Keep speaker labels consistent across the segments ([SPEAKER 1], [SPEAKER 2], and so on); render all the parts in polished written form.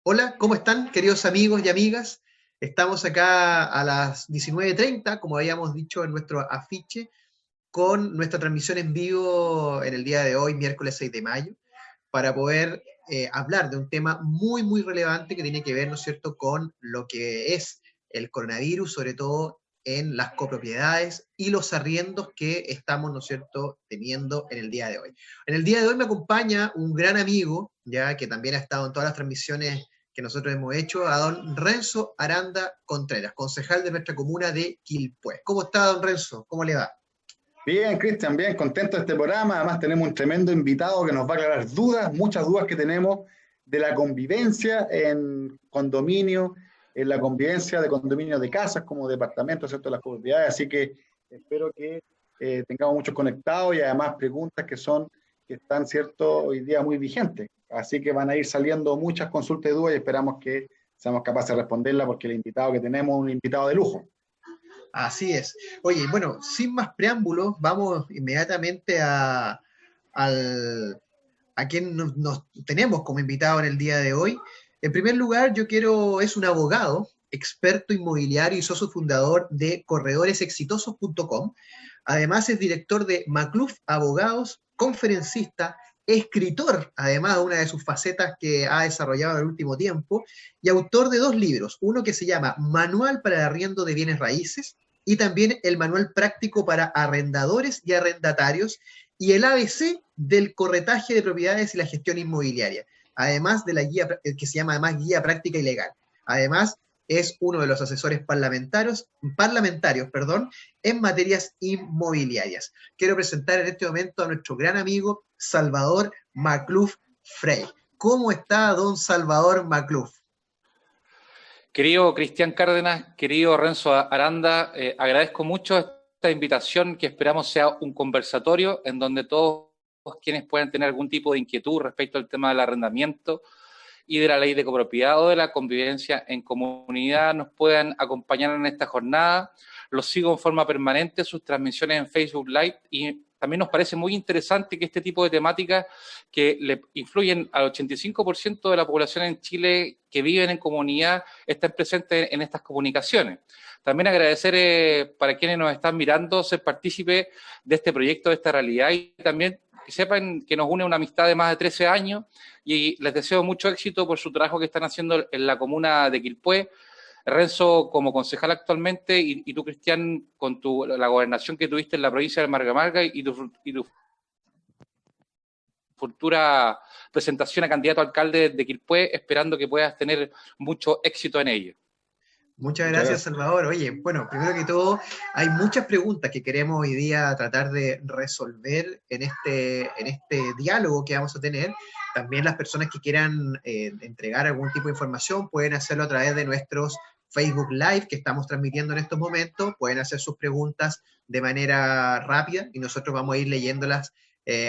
[SPEAKER 1] Hola, ¿cómo están, queridos amigos y amigas? Estamos acá a las 19:30, como habíamos dicho en nuestro afiche, con nuestra transmisión en vivo en el día de hoy, miércoles 6 de mayo, para poder hablar de un tema muy, muy relevante que tiene que ver, ¿no es cierto?, con lo que es el coronavirus, sobre todo en las copropiedades y los arriendos que estamos, ¿no es cierto?, teniendo en el día de hoy. En el día de hoy me acompaña un gran amigo, ya que también ha estado en todas las transmisiones que nosotros hemos hecho, a don Renzo Aranda Contreras, concejal de nuestra comuna de Quilpué. ¿Cómo está, don Renzo? ¿Cómo le va?
[SPEAKER 2] Bien, Cristian, bien, contento de este programa. Además, tenemos un tremendo invitado que nos va a aclarar dudas, muchas dudas que tenemos de la convivencia en condominio, en la convivencia de condominios de casas como departamentos, ¿cierto? Las propiedades. Así que espero que tengamos muchos conectados y además preguntas que están, ¿cierto?, hoy día muy vigentes. Así que van a ir saliendo muchas consultas y dudas y esperamos que seamos capaces de responderlas porque el invitado que tenemos es un invitado de lujo.
[SPEAKER 1] Así es. Oye, bueno, sin más preámbulos, vamos inmediatamente al, a quien nos tenemos como invitado en el día de hoy. En primer lugar, es un abogado, experto inmobiliario y socio fundador de corredoresexitosos.com. Además es director de Macluf Abogados, conferencista, escritor, además de una de sus facetas que ha desarrollado en el último tiempo, y autor de dos libros, uno que se llama Manual para el arriendo de bienes raíces y también el Manual práctico para arrendadores y arrendatarios y el ABC del corretaje de propiedades y la gestión inmobiliaria, además de la guía que se llama además Guía Práctica y Legal. Además, es uno de los asesores parlamentarios, en materias inmobiliarias. Quiero presentar en este momento a nuestro gran amigo Salvador Macluf Frey. ¿Cómo está don Salvador Macluf?
[SPEAKER 3] Querido Cristian Cárdenas, querido Renzo Aranda, agradezco mucho esta invitación que esperamos sea un conversatorio en donde todos quienes puedan tener algún tipo de inquietud respecto al tema del arrendamiento y de la ley de copropiedad o de la convivencia en comunidad nos puedan acompañar en esta jornada. Los sigo en forma permanente, sus transmisiones en Facebook Live y también nos parece muy interesante que este tipo de temáticas que le influyen al 85% de la población en Chile que viven en comunidad estén presentes en estas comunicaciones. También agradecer para quienes nos están mirando ser partícipe de este proyecto, de esta realidad y también que sepan que nos une una amistad de más de 13 años y les deseo mucho éxito por su trabajo que están haciendo en la comuna de Quilpué. Renzo como concejal actualmente y tú, Cristian, con la gobernación que tuviste en la provincia de Marga Marga y tu futura presentación a candidato a alcalde de Quilpué, esperando que puedas tener mucho éxito en ello.
[SPEAKER 1] Muchas
[SPEAKER 2] Muchas
[SPEAKER 1] gracias,
[SPEAKER 2] gracias.
[SPEAKER 1] Salvador. Oye, bueno, primero que todo, hay muchas preguntas que queremos hoy día tratar de resolver en este diálogo que vamos a tener. También las personas que quieran entregar algún tipo de información pueden hacerlo a través de nuestros Facebook Live que estamos transmitiendo en estos momentos. Pueden hacer sus preguntas de manera rápida y nosotros vamos a ir leyéndolas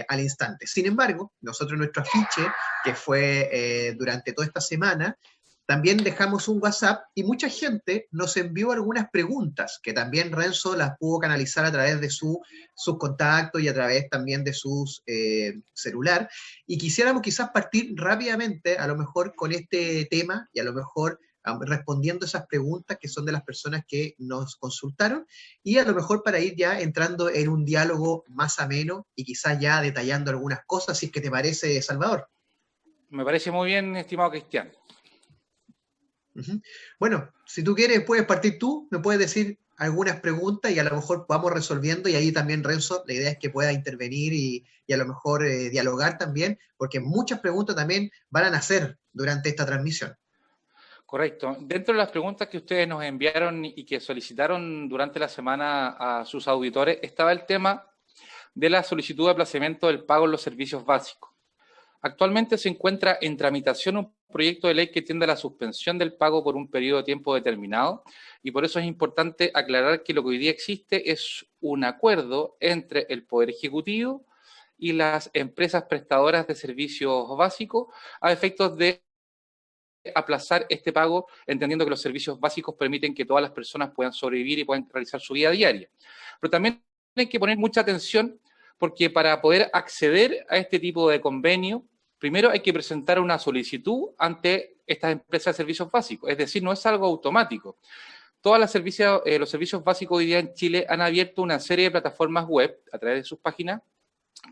[SPEAKER 1] al instante. Sin embargo, nosotros en nuestro afiche, que fue durante toda esta semana, también dejamos un WhatsApp y mucha gente nos envió algunas preguntas que también Renzo las pudo canalizar a través de sus contactos y a través también de sus celular. Y quisiéramos quizás partir rápidamente, a lo mejor con este tema y a lo mejor respondiendo esas preguntas que son de las personas que nos consultaron y a lo mejor para ir ya entrando en un diálogo más ameno y quizás ya detallando algunas cosas, si es que te parece, Salvador.
[SPEAKER 3] Me parece muy bien, estimado Cristian.
[SPEAKER 1] Uh-huh. Bueno, si tú quieres, puedes partir tú, me puedes decir algunas preguntas y a lo mejor vamos resolviendo y ahí también Renzo, la idea es que pueda intervenir y a lo mejor dialogar también, porque muchas preguntas también van a nacer durante esta transmisión.
[SPEAKER 3] Correcto. Dentro de las preguntas que ustedes nos enviaron y que solicitaron durante la semana a sus auditores, estaba el tema de la solicitud de aplazamiento del pago en los servicios básicos. Actualmente se encuentra en tramitación un proyecto de ley que tiende a la suspensión del pago por un periodo de tiempo determinado y por eso es importante aclarar que lo que hoy día existe es un acuerdo entre el Poder Ejecutivo y las empresas prestadoras de servicios básicos a efectos de aplazar este pago, entendiendo que los servicios básicos permiten que todas las personas puedan sobrevivir y puedan realizar su vida diaria. Pero también hay que poner mucha atención porque para poder acceder a este tipo de convenio, primero hay que presentar una solicitud ante estas empresas de servicios básicos, es decir, no es algo automático. Todos los servicios básicos hoy día en Chile han abierto una serie de plataformas web a través de sus páginas,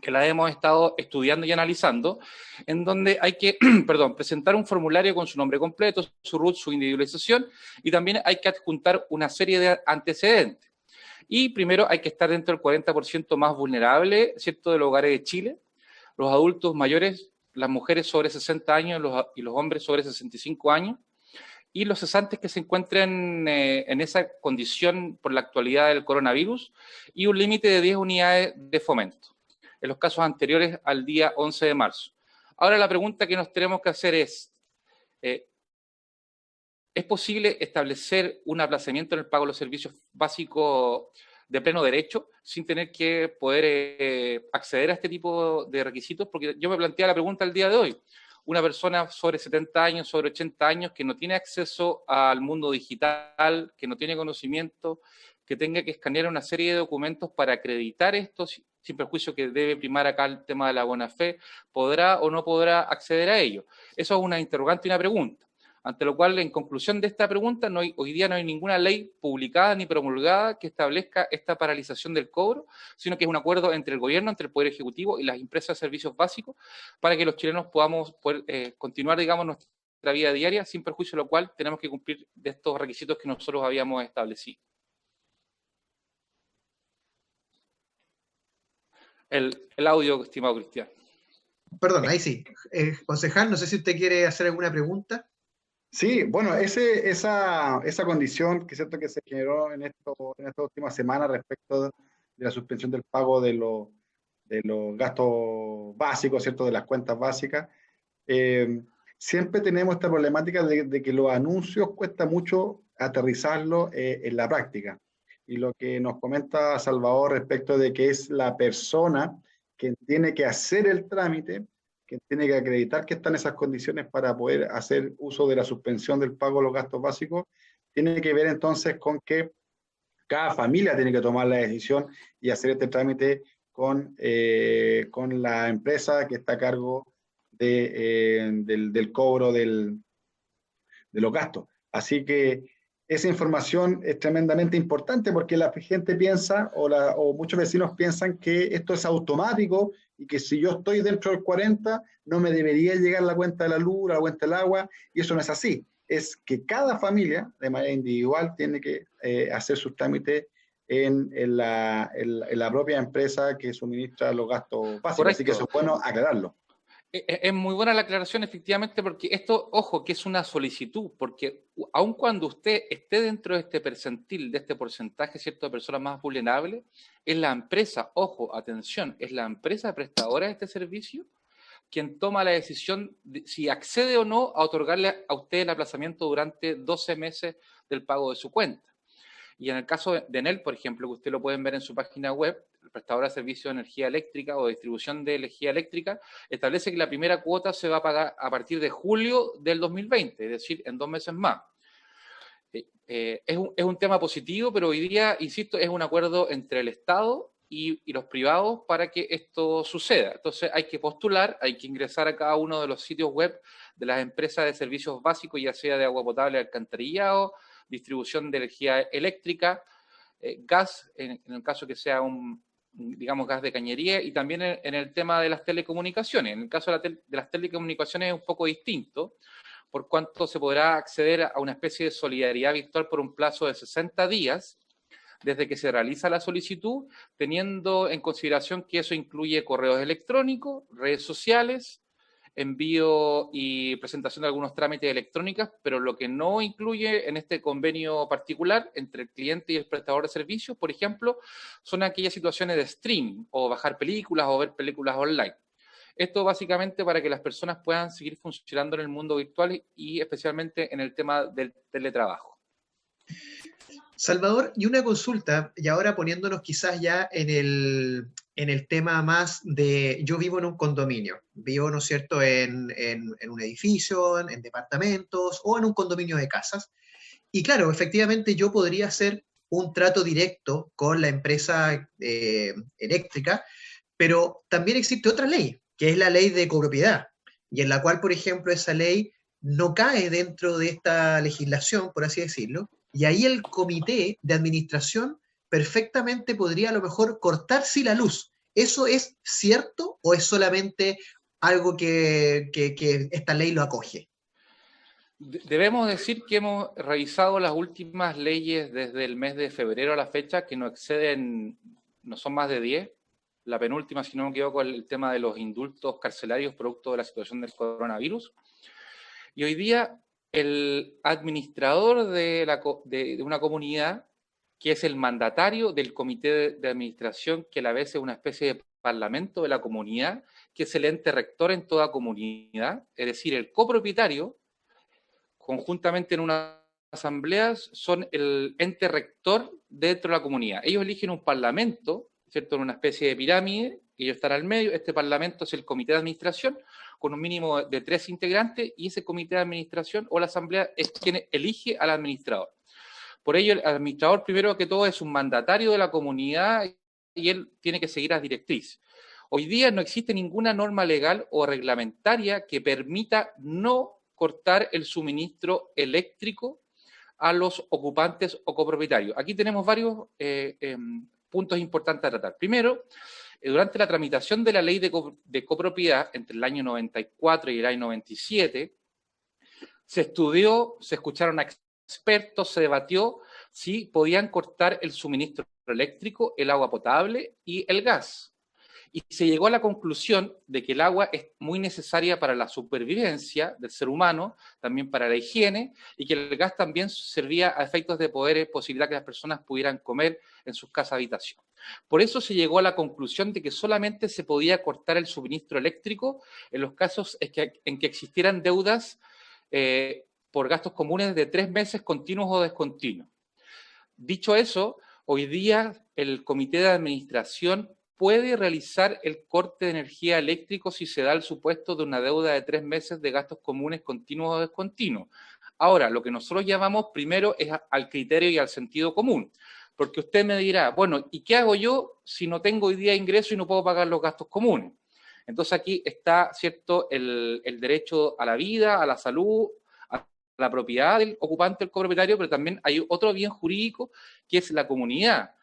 [SPEAKER 3] que las hemos estado estudiando y analizando, en donde hay que presentar un formulario con su nombre completo, su RUT, su individualización, y también hay que adjuntar una serie de antecedentes. Y primero hay que estar dentro del 40% más vulnerable, ¿cierto?, de los hogares de Chile, los adultos mayores, las mujeres sobre 60 años y los hombres sobre 65 años, y los cesantes que se encuentren en esa condición por la actualidad del coronavirus, y un límite de 10 unidades de fomento, en los casos anteriores al día 11 de marzo. Ahora la pregunta que nos tenemos que hacer ¿es posible establecer un aplazamiento en el pago de los servicios básicos de pleno derecho sin tener que poder acceder a este tipo de requisitos? Porque yo me planteaba la pregunta el día de hoy. Una persona sobre 70 años, sobre 80 años, que no tiene acceso al mundo digital, que no tiene conocimiento, que tenga que escanear una serie de documentos para acreditar esto, sin perjuicio que debe primar acá el tema de la buena fe, ¿podrá o no podrá acceder a ello? Eso es una interrogante y una pregunta. Ante lo cual, en conclusión de esta pregunta, hoy día no hay ninguna ley publicada ni promulgada que establezca esta paralización del cobro, sino que es un acuerdo entre el gobierno, entre el Poder Ejecutivo y las empresas de servicios básicos, para que los chilenos podamos poder, continuar, digamos, nuestra vida diaria, sin perjuicio de lo cual tenemos que cumplir de estos requisitos que nosotros habíamos establecido. El audio, estimado Cristian.
[SPEAKER 1] Perdón, ahí sí. Concejal, no sé si usted quiere hacer alguna pregunta.
[SPEAKER 2] Sí, bueno, esa condición que es cierto que se generó en esta última semana respecto de la suspensión del pago de los gastos básicos, ¿cierto? De las cuentas básicas, siempre tenemos esta problemática de que los anuncios cuesta mucho aterrizarlos en la práctica. Y lo que nos comenta Salvador respecto de que es la persona que tiene que hacer el trámite, que tiene que acreditar que están esas condiciones para poder hacer uso de la suspensión del pago de los gastos básicos, tiene que ver entonces con que cada familia tiene que tomar la decisión y hacer este trámite con la empresa que está a cargo del cobro de los gastos. Así que esa información es tremendamente importante porque la gente piensa o muchos vecinos piensan que esto es automático y que si yo estoy dentro del 40 no me debería llegar la cuenta de la luz, la cuenta del agua, y eso no es así. Es que cada familia de manera individual tiene que hacer sus trámites en la propia empresa que suministra los gastos básicos. Correcto. Así que eso es bueno aclararlo.
[SPEAKER 3] Es muy buena la aclaración, efectivamente, porque esto, ojo, que es una solicitud, porque aun cuando usted esté dentro de este percentil, de este porcentaje, ¿cierto?, de personas más vulnerables, es la empresa, ojo, atención, es la empresa prestadora de este servicio quien toma la decisión de si accede o no a otorgarle a usted el aplazamiento durante 12 meses del pago de su cuenta. Y en el caso de Enel, por ejemplo, que usted lo pueden ver en su página web, el prestador de servicio de energía eléctrica o de distribución de energía eléctrica, establece que la primera cuota se va a pagar a partir de julio del 2020, es decir, en 2 meses más. Es un tema positivo, pero hoy día, insisto, es un acuerdo entre el Estado y los privados para que esto suceda. Entonces hay que postular, hay que ingresar a cada uno de los sitios web de las empresas de servicios básicos, ya sea de agua potable, alcantarillado, distribución de energía eléctrica, gas, en el caso que sea digamos, gas de cañería, y también en el tema de las telecomunicaciones. En el caso de las telecomunicaciones es un poco distinto, por cuanto se podrá acceder a una especie de solidaridad virtual por un plazo de 60 días, desde que se realiza la solicitud, teniendo en consideración que eso incluye correos electrónicos, redes sociales, envío y presentación de algunos trámites electrónicos, pero lo que no incluye en este convenio particular entre el cliente y el prestador de servicios, por ejemplo, son aquellas situaciones de streaming o bajar películas o ver películas online. Esto básicamente para que las personas puedan seguir funcionando en el mundo virtual y especialmente en el tema del teletrabajo.
[SPEAKER 1] Salvador, y una consulta, y ahora poniéndonos quizás ya en el tema más de, yo vivo en un condominio, vivo, ¿no es cierto?, en un edificio, en departamentos o en un condominio de casas, y claro, efectivamente yo podría hacer un trato directo con la empresa eléctrica, Pero también existe otra ley, que es la ley de copropiedad, y en la cual, por ejemplo, esa ley no cae dentro de esta legislación, por así decirlo, y ahí el comité de administración perfectamente podría a lo mejor cortarse la luz. ¿Eso es cierto o es solamente algo que esta ley lo acoge?
[SPEAKER 3] Debemos decir que hemos revisado las últimas leyes desde el mes de febrero a la fecha, que no exceden, no son más de 10. La penúltima, si no me equivoco, el tema de los indultos carcelarios producto de la situación del coronavirus. Y hoy día el administrador de una comunidad, que es el mandatario del comité de administración, que a la vez es una especie de parlamento de la comunidad, que es el ente rector en toda comunidad, es decir, el copropietario, conjuntamente en unas asambleas, son el ente rector dentro de la comunidad. Ellos eligen un parlamento, ¿cierto?, en una especie de pirámide, ellos están al medio. Este parlamento es el comité de administración, con un mínimo de 3 integrantes, y ese comité de administración o la asamblea es quien elige al administrador. Por ello, el administrador, primero que todo, es un mandatario de la comunidad y él tiene que seguir las directrices. Hoy día no existe ninguna norma legal o reglamentaria que permita no cortar el suministro eléctrico a los ocupantes o copropietarios. Aquí tenemos varios puntos importantes a tratar. Primero, durante la tramitación de la ley de copropiedad entre el año 94 y el año 97, se estudió, se escucharon a expertos, se debatió si podían cortar el suministro eléctrico, el agua potable y el gas. Y se llegó a la conclusión de que el agua es muy necesaria para la supervivencia del ser humano, también para la higiene, y que el gas también servía a efectos de posibilitar que las personas pudieran comer en sus casas habitación. Por eso se llegó a la conclusión de que solamente se podía cortar el suministro eléctrico en los casos en que existieran deudas por gastos comunes de 3 meses continuos o descontinuos. Dicho eso, hoy día el comité de administración puede realizar el corte de energía eléctrica si se da el supuesto de una deuda de 3 meses de gastos comunes continuos o descontinuos. Ahora, lo que nosotros llamamos primero es al criterio y al sentido común, porque usted me dirá, bueno, ¿y qué hago yo si no tengo hoy día ingreso y no puedo pagar los gastos comunes? Entonces aquí está, ¿cierto?, el derecho a la vida, a la salud, a la propiedad del ocupante, del copropietario, pero también hay otro bien jurídico que es la comunidad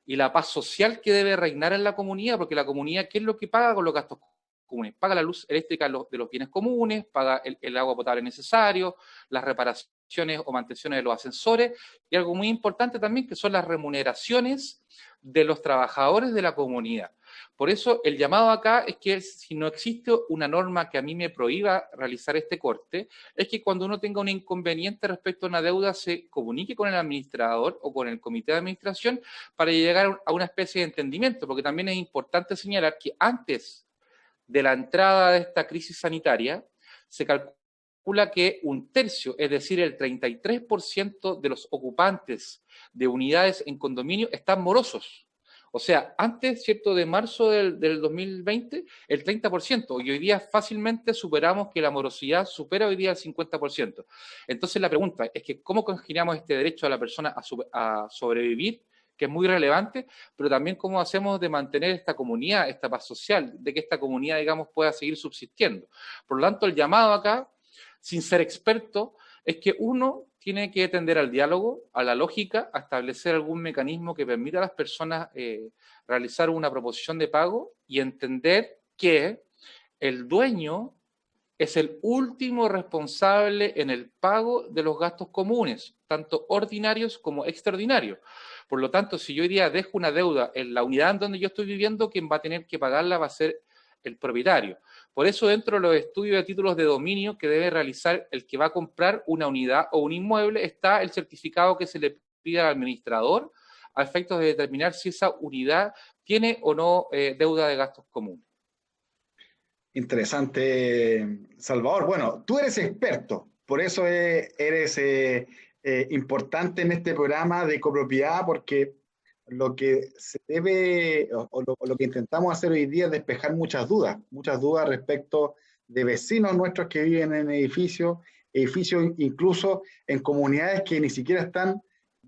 [SPEAKER 3] y la paz social que debe reinar en la comunidad, porque la comunidad, ¿qué es lo que paga con los gastos comunes? Paga la luz eléctrica de los bienes comunes, paga el agua potable necesario, las reparaciones o mantenciones de los ascensores, y algo muy importante también que son las remuneraciones de los trabajadores de la comunidad. Por eso el llamado acá es que si no existe una norma que a mí me prohíba realizar este corte, es que cuando uno tenga un inconveniente respecto a una deuda se comunique con el administrador o con el comité de administración para llegar a una especie de entendimiento, porque también es importante señalar que antes de la entrada de esta crisis sanitaria se calcula que 1/3, es decir, el 33% de los ocupantes de unidades en condominio están morosos. O sea, antes, ¿cierto?, de marzo del 2020, el 30%, y hoy día fácilmente superamos que la morosidad supera hoy día el 50%. Entonces la pregunta es que ¿cómo congeniamos este derecho a la persona a sobrevivir, que es muy relevante, pero también cómo hacemos de mantener esta comunidad, esta paz social, de que esta comunidad, digamos, pueda seguir subsistiendo? Por lo tanto, el llamado acá, sin ser experto, es que uno tiene que tender al diálogo, a la lógica, a establecer algún mecanismo que permita a las personas realizar una proposición de pago y entender que el dueño es el último responsable en el pago de los gastos comunes, tanto ordinarios como extraordinarios. Por lo tanto, si yo hoy día dejo una deuda en la unidad en donde yo estoy viviendo, quien va a tener que pagarla va a ser el propietario. Por eso, dentro de los estudios de títulos de dominio que debe realizar el que va a comprar una unidad o un inmueble, está el certificado que se le pide al administrador a efectos de determinar si esa unidad tiene o no deuda de gastos comunes.
[SPEAKER 2] Interesante, Salvador. Bueno, tú eres experto, por eso eres importante en este programa de copropiedad, porque lo que se debe, o lo que intentamos hacer hoy día es despejar muchas dudas respecto de vecinos nuestros que viven en edificios incluso en comunidades que ni siquiera están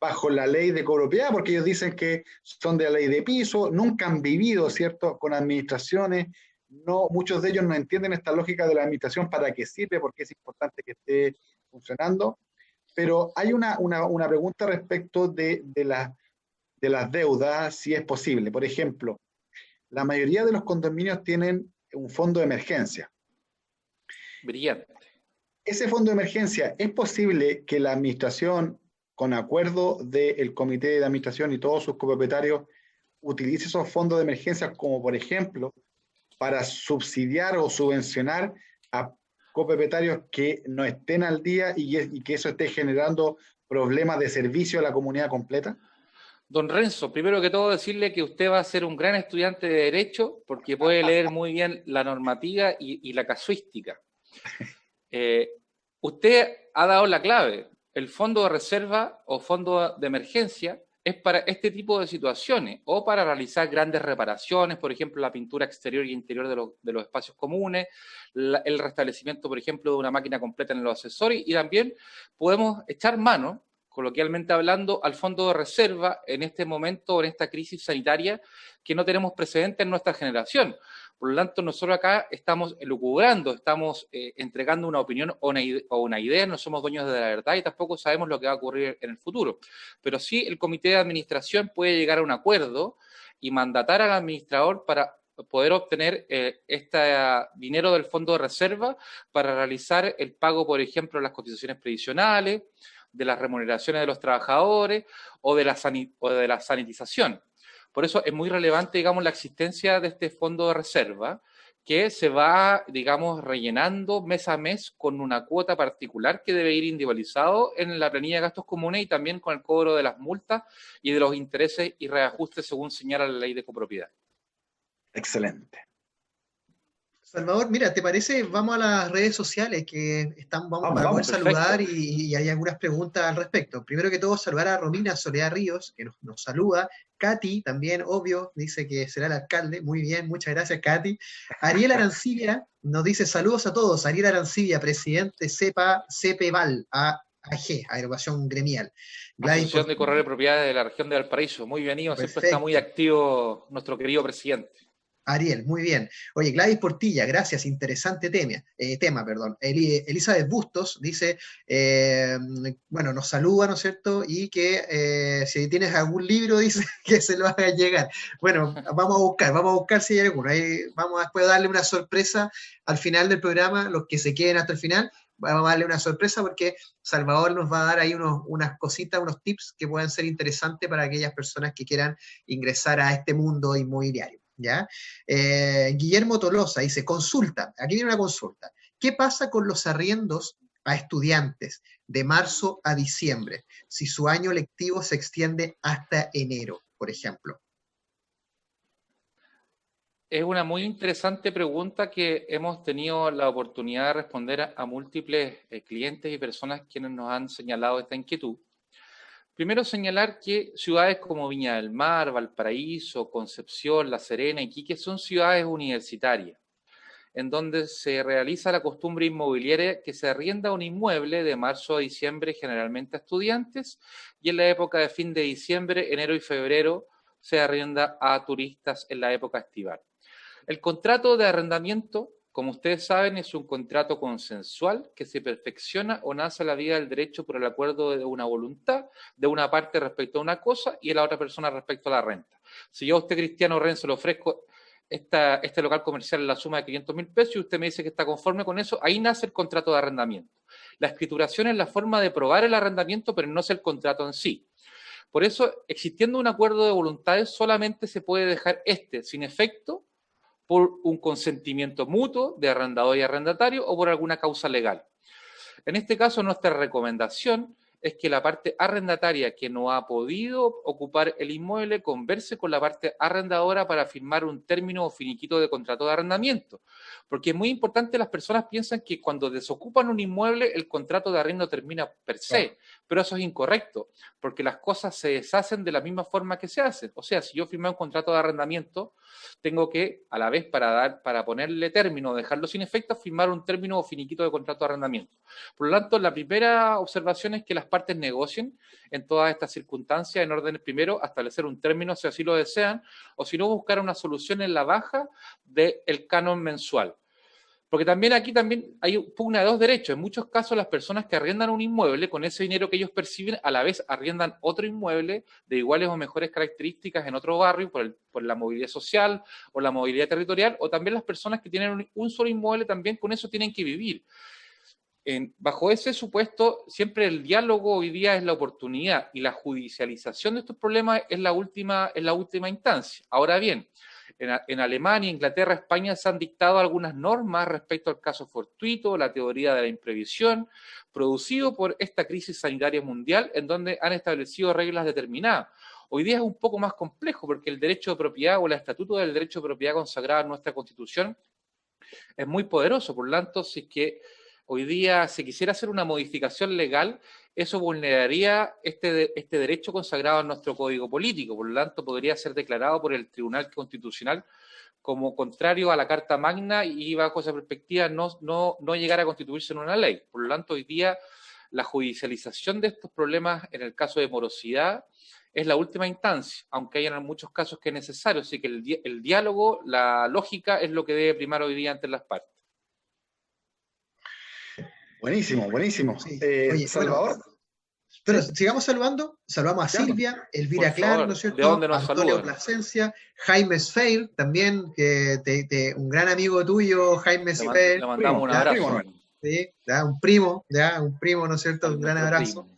[SPEAKER 2] bajo la ley de copropiedad, porque ellos dicen que son de la ley de piso, nunca han vivido, ¿cierto?, con administraciones, no, muchos de ellos no entienden esta lógica de la administración, para qué sirve, porque es importante que esté funcionando, pero hay una pregunta respecto de las deudas, si es posible. Por ejemplo, la mayoría de los condominios tienen un fondo de emergencia.
[SPEAKER 3] Brillante.
[SPEAKER 2] Ese fondo de emergencia, ¿es posible que la administración, con acuerdo del comité de administración y todos sus copropietarios, utilice esos fondos de emergencia como, por ejemplo, para subsidiar o subvencionar a copropietarios que no estén al día y que eso esté generando problemas de servicio a la comunidad completa?
[SPEAKER 3] Don Renzo, primero que todo decirle que usted va a ser un gran estudiante de Derecho porque puede leer muy bien la normativa y la casuística. Usted ha dado la clave. El fondo de reserva o fondo de emergencia es para este tipo de situaciones o para realizar grandes reparaciones, por ejemplo, la pintura exterior y interior de los espacios comunes, el restablecimiento, por ejemplo, de una máquina completa en los accesorios, y también podemos echar mano, coloquialmente hablando, al fondo de reserva en este momento, en esta crisis sanitaria que no tenemos precedente en nuestra generación. Por lo tanto, nosotros acá estamos elucubrando, estamos entregando una opinión o una idea, no somos dueños de la verdad y tampoco sabemos lo que va a ocurrir en el futuro. Pero sí, el comité de administración puede llegar a un acuerdo y mandatar al administrador para poder obtener este dinero del fondo de reserva para realizar el pago, por ejemplo, de las cotizaciones previsionales, de las remuneraciones de los trabajadores o de la sanitización. Por eso es muy relevante, digamos, la existencia de este fondo de reserva que se va, digamos, rellenando mes a mes con una cuota particular que debe ir individualizado en la planilla de gastos comunes y también con el cobro de las multas y de los intereses y reajustes según señala la ley de copropiedad.
[SPEAKER 2] Excelente.
[SPEAKER 1] Salvador, mira, ¿te parece? Vamos a las redes sociales que están, vamos para poder
[SPEAKER 3] perfecto.
[SPEAKER 1] saludar y hay algunas preguntas al respecto. Primero que todo, saludar a Romina Soledad Ríos, que nos saluda. Katy, también, obvio, dice que será el alcalde. Muy bien, muchas gracias, Katy. Ariel Arancibia nos dice saludos a todos. Ariel Arancibia, presidente CEPEVAL, AG, Agrupación Gremial.
[SPEAKER 3] Asociación de Corredores de Propiedades de la región de Valparaíso. Muy bienvenido, siempre está muy activo nuestro querido presidente.
[SPEAKER 1] Ariel, muy bien. Oye, Gladys Portilla, gracias, interesante tema. Elizabeth Bustos dice, bueno, nos saluda, ¿no es cierto? Y que si tienes algún libro, dice que se lo haga llegar. Bueno, vamos a buscar si hay alguno. Ahí vamos a después darle una sorpresa al final del programa, los que se queden hasta el final, vamos a darle una sorpresa porque Salvador nos va a dar ahí unas cositas, unos tips que puedan ser interesantes para aquellas personas que quieran ingresar a este mundo inmobiliario. ¿Ya? Guillermo Tolosa dice, consulta, aquí viene una consulta, ¿qué pasa con los arriendos a estudiantes de marzo a diciembre si su año lectivo se extiende hasta enero, por ejemplo?
[SPEAKER 3] Es una muy interesante pregunta que hemos tenido la oportunidad de responder a múltiples clientes y personas quienes nos han señalado esta inquietud. Primero señalar que ciudades como Viña del Mar, Valparaíso, Concepción, La Serena y Iquique son ciudades universitarias, en donde se realiza la costumbre inmobiliaria que se arrienda un inmueble de marzo a diciembre generalmente a estudiantes y en la época de fin de diciembre, enero y febrero se arrienda a turistas en la época estival. El contrato de arrendamiento, como ustedes saben, es un contrato consensual que se perfecciona o nace a la vida del derecho por el acuerdo de una voluntad de una parte respecto a una cosa y de la otra persona respecto a la renta. Si yo a usted, Cristiano Renzo, le ofrezco este local comercial en la suma de 500.000 pesos y usted me dice que está conforme con eso, ahí nace el contrato de arrendamiento. La escrituración es la forma de probar el arrendamiento, pero no es el contrato en sí. Por eso, existiendo un acuerdo de voluntades, solamente se puede dejar sin efecto por un consentimiento mutuo de arrendador y arrendatario o por alguna causa legal. En este caso, nuestra recomendación es que la parte arrendataria que no ha podido ocupar el inmueble converse con la parte arrendadora para firmar un término o finiquito de contrato de arrendamiento. Porque es muy importante, las personas piensan que cuando desocupan un inmueble el contrato de arriendo termina per se. pero eso es incorrecto, porque las cosas se deshacen de la misma forma que se hacen. O sea, si yo firmé un contrato de arrendamiento, tengo que, a la vez, para ponerle término, dejarlo sin efecto, firmar un término o finiquito de contrato de arrendamiento. Por lo tanto, la primera observación es que las partes negocien en todas estas circunstancias en orden, primero, a establecer un término si así lo desean, o si no, buscar una solución en la baja del canon mensual. Porque también aquí también hay pugna de dos derechos. En muchos casos las personas que arriendan un inmueble, con ese dinero que ellos perciben, a la vez arriendan otro inmueble de iguales o mejores características en otro barrio por la movilidad social o la movilidad territorial, o también las personas que tienen un solo inmueble también con eso tienen que vivir. Bajo ese supuesto, siempre el diálogo hoy día es la oportunidad y la judicialización de estos problemas es la última instancia. Ahora bien, en Alemania, Inglaterra, España se han dictado algunas normas respecto al caso fortuito, la teoría de la imprevisión, producido por esta crisis sanitaria mundial, en donde han establecido reglas determinadas. Hoy día es un poco más complejo porque el derecho de propiedad o el estatuto del derecho de propiedad consagrado en nuestra Constitución es muy poderoso. Por lo tanto, si es que hoy día se quisiera hacer una modificación legal, eso vulneraría este derecho consagrado en nuestro Código Político. Por lo tanto, podría ser declarado por el Tribunal Constitucional como contrario a la Carta Magna y bajo esa perspectiva no llegar a constituirse en una ley. Por lo tanto, hoy día la judicialización de estos problemas en el caso de morosidad es la última instancia, aunque hayan en muchos casos que es necesario. Así que el diálogo, la lógica es lo que debe primar hoy día entre las partes.
[SPEAKER 2] Buenísimo, buenísimo.
[SPEAKER 1] Sí. Oye,
[SPEAKER 2] Salvador.
[SPEAKER 1] Pero sigamos saludando. Salvamos a Silvia, Elvira Clark, ¿no es cierto?
[SPEAKER 3] ¿De dónde nos
[SPEAKER 1] Antonio
[SPEAKER 3] saludan?
[SPEAKER 1] Plasencia, Jaime Sfeir, también, un gran amigo tuyo, Jaime Sfeir.
[SPEAKER 3] Le mandamos un abrazo.
[SPEAKER 1] Sí, ya, un primo, ¿no es cierto? Un gran abrazo.
[SPEAKER 3] Primo.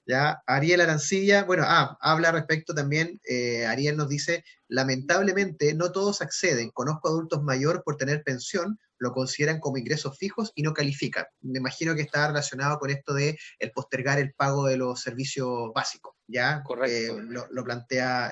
[SPEAKER 1] Ya, Ariel Arancilla, bueno, habla respecto también, Ariel nos dice, lamentablemente no todos acceden, conozco adultos mayores por tener pensión, lo consideran como ingresos fijos y no califican. Me imagino que está relacionado con esto de el postergar el pago de los servicios básicos, ¿ya?
[SPEAKER 3] Correcto.
[SPEAKER 1] Lo plantea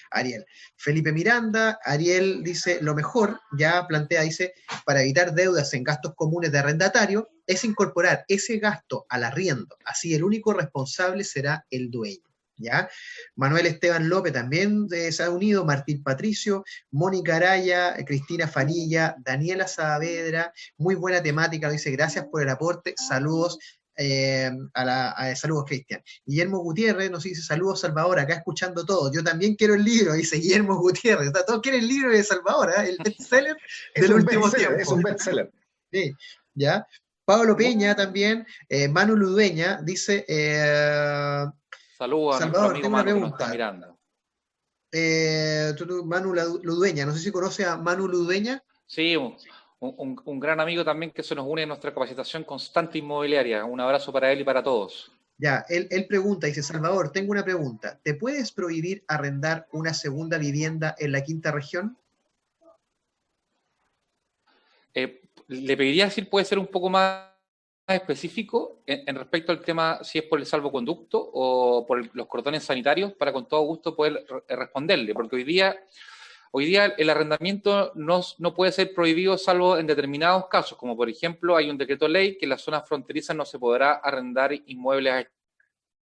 [SPEAKER 1] Ariel. Felipe Miranda, Ariel dice, lo mejor, ya plantea, dice, para evitar deudas en gastos comunes de arrendatario, es incorporar ese gasto al arriendo. Así el único responsable será el dueño. ¿Ya? Manuel Esteban López también se ha unido, Martín Patricio, Mónica Araya, Cristina Fanilla, Daniela Saavedra, muy buena temática, dice, gracias por el aporte, saludos. Saludos, Cristian. Guillermo Gutiérrez nos dice, saludos, Salvador, acá escuchando todo. Yo también quiero el libro, dice Guillermo Gutiérrez. Todos quieren el libro de Salvador, el bestseller del último tiempo.
[SPEAKER 2] Es un bestseller.
[SPEAKER 1] Sí, ¿ya? Pablo Peña también, Manu Ludueña dice,
[SPEAKER 3] saludos a nuestro amigo Manu que nos está mirando.
[SPEAKER 1] Manu Ludueña, no sé si conoce a Manu Ludueña.
[SPEAKER 3] Sí, un gran amigo también que se nos une en nuestra capacitación constante inmobiliaria. Un abrazo para él y para todos.
[SPEAKER 1] Ya, él pregunta, dice, Salvador, tengo una pregunta. ¿Te puedes prohibir arrendar una segunda vivienda en la quinta región?
[SPEAKER 3] Le pediría decir, puede ser un poco más específico en respecto al tema, si es por el salvoconducto o por los cordones sanitarios, para con todo gusto poder responderle, porque hoy día el arrendamiento no puede ser prohibido salvo en determinados casos, como por ejemplo hay un decreto ley que en las zonas fronterizas no se podrá arrendar inmuebles a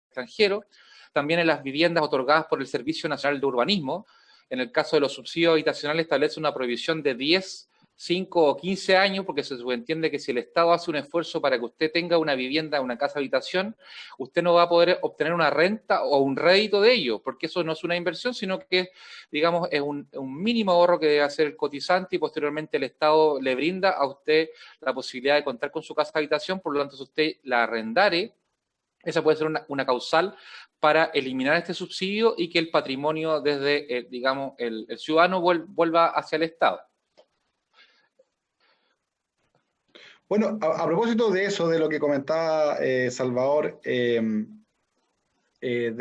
[SPEAKER 3] extranjeros, también en las viviendas otorgadas por el Servicio Nacional de Urbanismo, en el caso de los subsidios habitacionales establece una prohibición de 10, 5 o 15 años, porque se subentiende que si el Estado hace un esfuerzo para que usted tenga una vivienda, una casa habitación, usted no va a poder obtener una renta o un rédito de ello, porque eso no es una inversión, sino que, digamos, es un mínimo ahorro que debe hacer el cotizante y posteriormente el Estado le brinda a usted la posibilidad de contar con su casa habitación, por lo tanto, si usted la arrendare, esa puede ser una causal para eliminar este subsidio y que el patrimonio desde, digamos, el ciudadano vuelva hacia el Estado.
[SPEAKER 2] Bueno, a propósito de eso, de lo que comentaba Salvador, de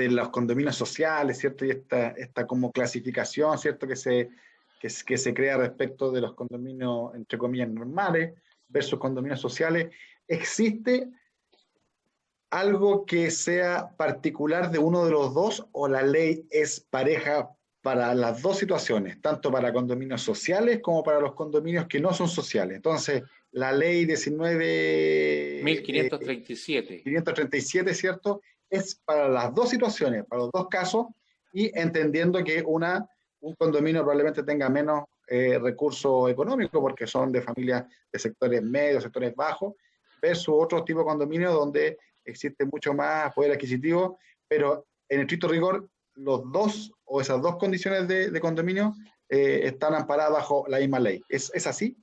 [SPEAKER 2] los condominios sociales, ¿cierto? Y esta como clasificación, ¿cierto? Que se crea respecto de los condominios, entre comillas, normales versus condominios sociales. ¿Existe algo que sea particular de uno de los dos o la ley es pareja para las dos situaciones, tanto para condominios sociales como para los condominios que no son sociales. Entonces, la ley
[SPEAKER 3] 1537.
[SPEAKER 2] 537, ¿cierto? Es para las dos situaciones, para los dos casos, y entendiendo que un condominio probablemente tenga menos recursos económicos porque son de familias de sectores medios, sectores bajos, versus otro tipo de condominio donde existe mucho más poder adquisitivo, pero en estricto rigor, los dos o esas dos condiciones de condominio están amparadas bajo la misma ley. ¿Es así?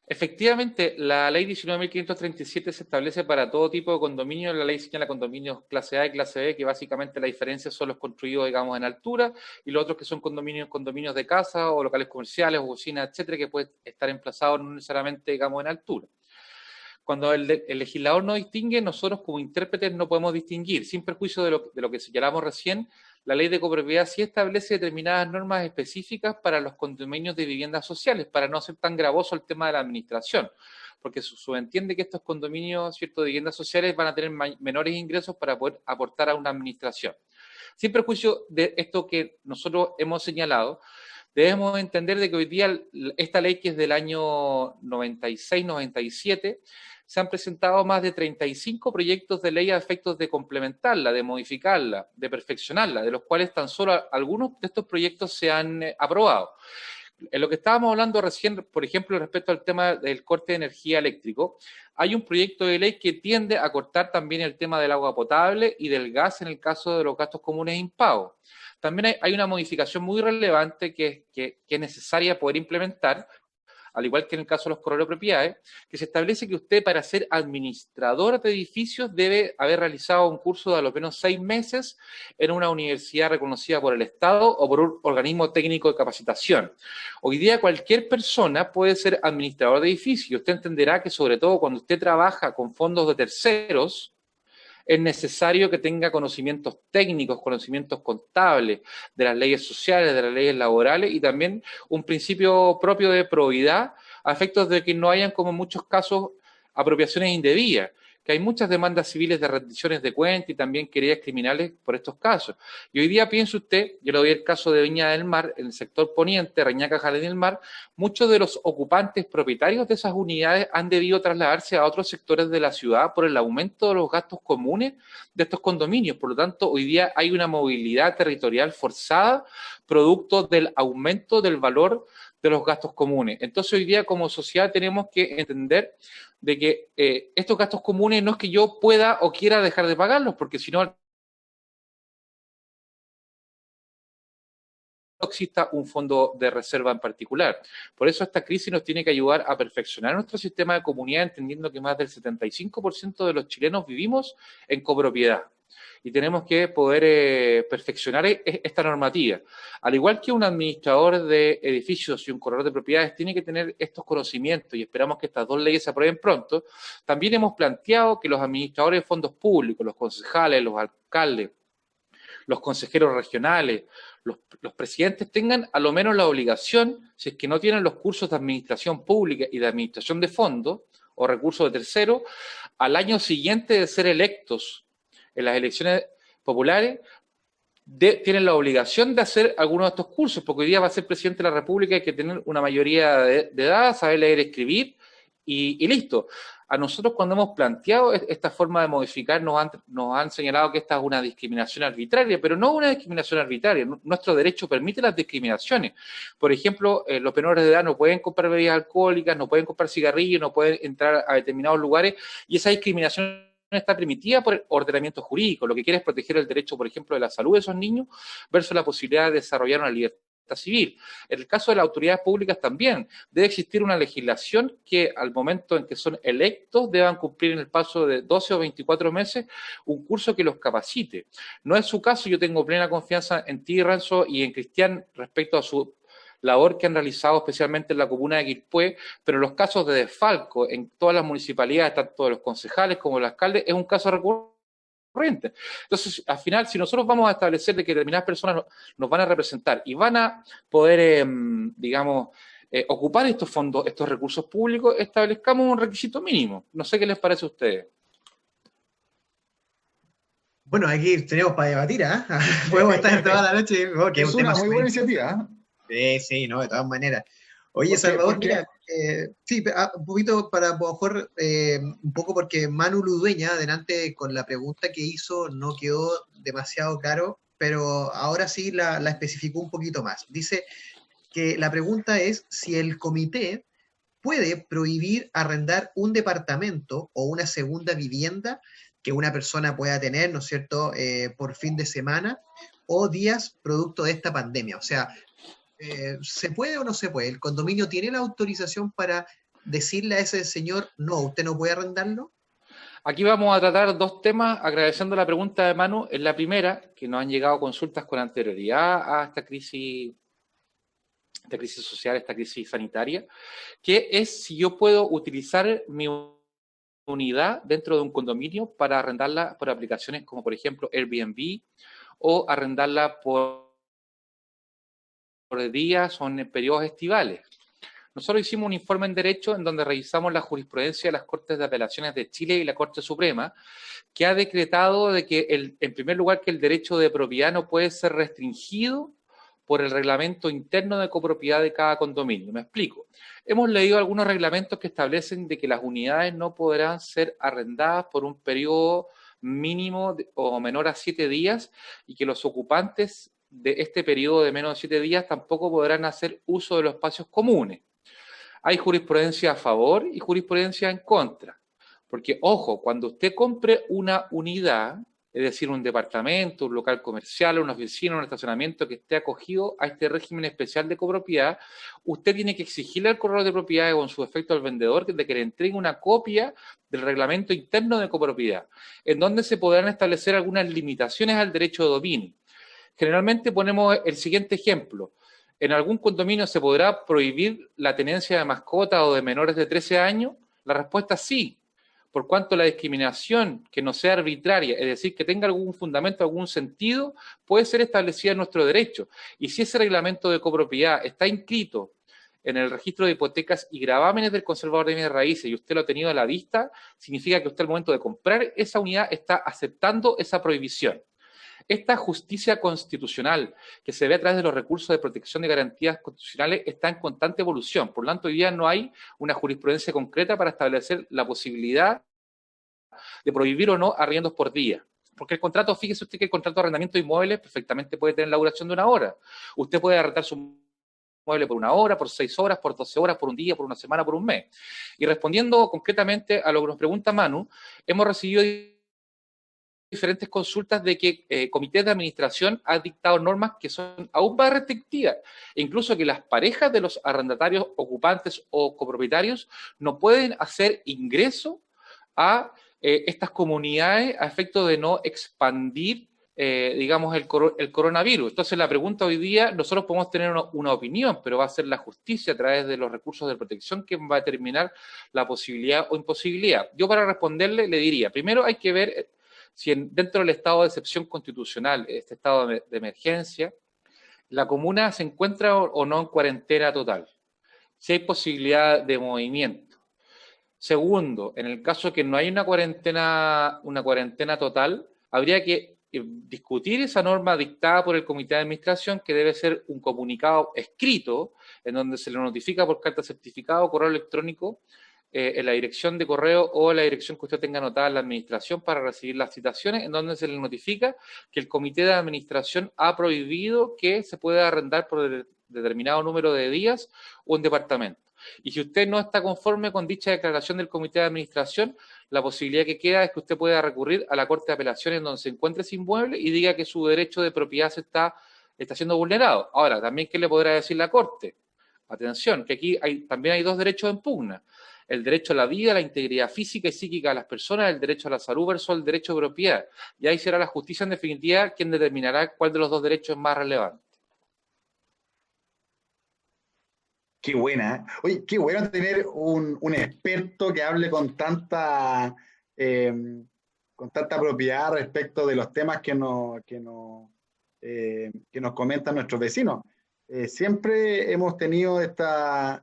[SPEAKER 3] Efectivamente, la ley 19.537 se establece para todo tipo de condominios. La ley señala condominios clase A y clase B, que básicamente la diferencia son los construidos, digamos, en altura, y los otros que son condominios de casa o locales comerciales, oficinas, etcétera, que pueden estar emplazados no necesariamente, digamos, en altura. Cuando el legislador no distingue, nosotros como intérpretes no podemos distinguir. Sin perjuicio de lo que señalamos recién, la ley de copropiedad sí establece determinadas normas específicas para los condominios de viviendas sociales, para no ser tan gravoso el tema de la administración, porque subentiende que estos condominios, cierto, de viviendas sociales van a tener menores ingresos para poder aportar a una administración. Sin perjuicio de esto que nosotros hemos señalado, debemos entender de que hoy día esta ley, que es del año 96-97, se han presentado más de 35 proyectos de ley a efectos de complementarla, de modificarla, de perfeccionarla, de los cuales tan solo algunos de estos proyectos se han aprobado. En lo que estábamos hablando recién, por ejemplo, respecto al tema del corte de energía eléctrico, hay un proyecto de ley que tiende a cortar también el tema del agua potable y del gas en el caso de los gastos comunes impagos. También hay una modificación muy relevante que es necesaria poder implementar, al igual que en el caso de los correos de propiedades, que se establece que usted, para ser administrador de edificios, debe haber realizado un curso de a lo menos 6 meses en una universidad reconocida por el Estado o por un organismo técnico de capacitación. Hoy día cualquier persona puede ser administrador de edificios. Usted entenderá que, sobre todo cuando usted trabaja con fondos de terceros, es necesario que tenga conocimientos técnicos, conocimientos contables, de las leyes sociales, de las leyes laborales, y también un principio propio de probidad, a efectos de que no hayan, como en muchos casos, apropiaciones indebidas, que hay muchas demandas civiles de rendiciones de cuentas y también querellas criminales por estos casos. Y hoy día, piense usted, yo le doy el caso de Viña del Mar, en el sector poniente, Reñaca, Jardín del Mar, muchos de los ocupantes propietarios de esas unidades han debido trasladarse a otros sectores de la ciudad por el aumento de los gastos comunes de estos condominios. Por lo tanto, hoy día hay una movilidad territorial forzada, producto del aumento del valor de los gastos comunes. Entonces, hoy día como sociedad tenemos que entender de que estos gastos comunes no es que yo pueda o quiera dejar de pagarlos, porque si no, no exista un fondo de reserva en particular. Por eso esta crisis nos tiene que ayudar a perfeccionar nuestro sistema de comunidad, entendiendo que más del 75% de los chilenos vivimos en copropiedad. Y tenemos que poder perfeccionar esta normativa. Al igual que un administrador de edificios y un corredor de propiedades tiene que tener estos conocimientos, y esperamos que estas dos leyes se aprueben pronto, también hemos planteado que los administradores de fondos públicos, los concejales, los alcaldes, los consejeros regionales, los presidentes tengan a lo menos la obligación, si es que no tienen los cursos de administración pública y de administración de fondos o recursos de terceros, al año siguiente de ser electos en las elecciones populares, tienen la obligación de hacer algunos de estos cursos, porque hoy día va a ser presidente de la República, hay que tener una mayoría de edad, saber leer, escribir, y listo. A nosotros, cuando hemos planteado esta forma de modificar, nos han señalado que esta es una discriminación arbitraria, pero no una discriminación arbitraria. Nuestro derecho permite las discriminaciones. Por ejemplo, los menores de edad no pueden comprar bebidas alcohólicas, no pueden comprar cigarrillos, no pueden entrar a determinados lugares, y esa discriminación está permitida por el ordenamiento jurídico. Lo que quiere es proteger el derecho, por ejemplo, de la salud de esos niños versus la posibilidad de desarrollar una libertad civil. En el caso de las autoridades públicas también debe existir una legislación que al momento en que son electos deban cumplir en el paso de 12 o 24 meses un curso que los capacite. No es su caso, yo tengo plena confianza en ti, Renzo, y en Cristian respecto a su labor que han realizado especialmente en la comuna de Quilpué, pero los casos de desfalco en todas las municipalidades, tanto de los concejales como de los alcaldes, es un caso recurrente. Entonces, al final, si nosotros vamos a establecer de que determinadas personas nos van a representar y van a poder, ocupar estos fondos, estos recursos públicos, establezcamos un requisito mínimo. No sé qué les parece a ustedes.
[SPEAKER 1] Bueno, aquí tenemos para debatir, ¿ah? Podemos estar toda la noche, que es
[SPEAKER 2] Es
[SPEAKER 1] un tema
[SPEAKER 2] una muy
[SPEAKER 1] súper
[SPEAKER 2] buena
[SPEAKER 1] interesante.
[SPEAKER 2] iniciativa, ¿eh?
[SPEAKER 1] Sí, sí, no, de todas maneras. Oye,
[SPEAKER 2] Porque,
[SPEAKER 1] Salvador,
[SPEAKER 2] porque,
[SPEAKER 1] mira, sí, un poquito para, a lo mejor, un poco porque Manu Ludueña, adelante con la pregunta que hizo, no quedó demasiado claro, pero ahora sí la especificó un poquito más. Dice que la pregunta es si el comité puede prohibir arrendar un departamento o una segunda vivienda que una persona pueda tener, ¿no es cierto?, por fin de semana o días producto de esta pandemia. O sea, ¿se puede o no se puede? ¿El condominio tiene la autorización para decirle a ese señor, no, usted no puede arrendarlo?
[SPEAKER 3] Aquí vamos a tratar dos temas, agradeciendo la pregunta de Manu. En la primera, que nos han llegado consultas con anterioridad a esta crisis social, esta crisis sanitaria, que es si yo puedo utilizar mi unidad dentro de un condominio para arrendarla por aplicaciones como, por ejemplo, Airbnb o arrendarla por días o en periodos estivales. Nosotros hicimos un informe en Derecho en donde revisamos la jurisprudencia de las Cortes de Apelaciones de Chile y la Corte Suprema, que ha decretado de que, en primer lugar, que el derecho de propiedad no puede ser restringido por el reglamento interno de copropiedad de cada condominio. Me explico. Hemos leído algunos reglamentos que establecen de que las unidades no podrán ser arrendadas por un periodo mínimo o menor a 7 días y que los ocupantes de este periodo de menos de 7 días tampoco podrán hacer uso de los espacios comunes. Hay jurisprudencia a favor y jurisprudencia en contra. Porque, ojo, cuando usted compre una unidad, es decir, un departamento, un local comercial, una oficina, un estacionamiento que esté acogido a este régimen especial de copropiedad, usted tiene que exigirle al corredor de propiedades o en su efecto al vendedor de que le entregue una copia del reglamento interno de copropiedad, en donde se podrán establecer algunas limitaciones al derecho de dominio. Generalmente ponemos el siguiente ejemplo. ¿En algún condominio se podrá prohibir la tenencia de mascotas o de menores de 13 años? La respuesta es sí, por cuanto la discriminación que no sea arbitraria, es decir, que tenga algún fundamento, algún sentido, puede ser establecida en nuestro derecho. Y si ese reglamento de copropiedad está inscrito en el registro de hipotecas y gravámenes del conservador de bienes raíces y usted lo ha tenido a la vista, significa que usted al momento de comprar esa unidad está aceptando esa prohibición. Esta justicia constitucional que se ve a través de los recursos de protección de garantías constitucionales está en constante evolución. Por lo tanto, hoy día no hay una jurisprudencia concreta para establecer la posibilidad de prohibir o no arriendos por día. Porque el contrato, fíjese usted que el contrato de arrendamiento de inmuebles perfectamente puede tener la duración de 1 hora. Usted puede arrendar su inmueble por 1 hora, por 6 horas, por 12 horas, por un día, por una semana, por un mes. Y respondiendo concretamente a lo que nos pregunta Manu, hemos recibido diferentes consultas de que comités de administración han dictado normas que son aún más restrictivas, e incluso que las parejas de los arrendatarios, ocupantes o copropietarios no pueden hacer ingreso a estas comunidades a efecto de no expandir, digamos, el coronavirus. Entonces la pregunta hoy día, nosotros podemos tener una opinión, pero va a ser la justicia a través de los recursos de protección que va a determinar la posibilidad o imposibilidad. Yo para responderle le diría, primero hay que ver si dentro del estado de excepción constitucional, este estado de emergencia, la comuna se encuentra o no en cuarentena total, si hay posibilidad de movimiento. Segundo, en el caso que no hay una cuarentena total, habría que discutir esa norma dictada por el comité de administración, que debe ser un comunicado escrito, en donde se le notifica por carta certificada o correo electrónico en la dirección de correo o en la dirección que usted tenga anotada en la administración para recibir las citaciones, en donde se le notifica que el comité de administración ha prohibido que se pueda arrendar por determinado número de días un departamento. Y si usted no está conforme con dicha declaración del comité de administración, la posibilidad que queda es que usted pueda recurrir a la Corte de Apelaciones donde se encuentre ese inmueble y diga que su derecho de propiedad está siendo vulnerado. Ahora, también, ¿qué le podrá decir la Corte? Atención, que aquí también hay 2 derechos en pugna. El derecho a la vida, a la integridad física y psíquica de las personas, el derecho a la salud versus el derecho de propiedad. Y ahí será la justicia, en definitiva, quien determinará cuál de los 2 derechos es más relevante.
[SPEAKER 2] Qué buena, ¿eh? Oye, qué bueno tener un experto que hable con tanta propiedad respecto de los temas que nos comentan nuestros vecinos. Siempre hemos tenido esta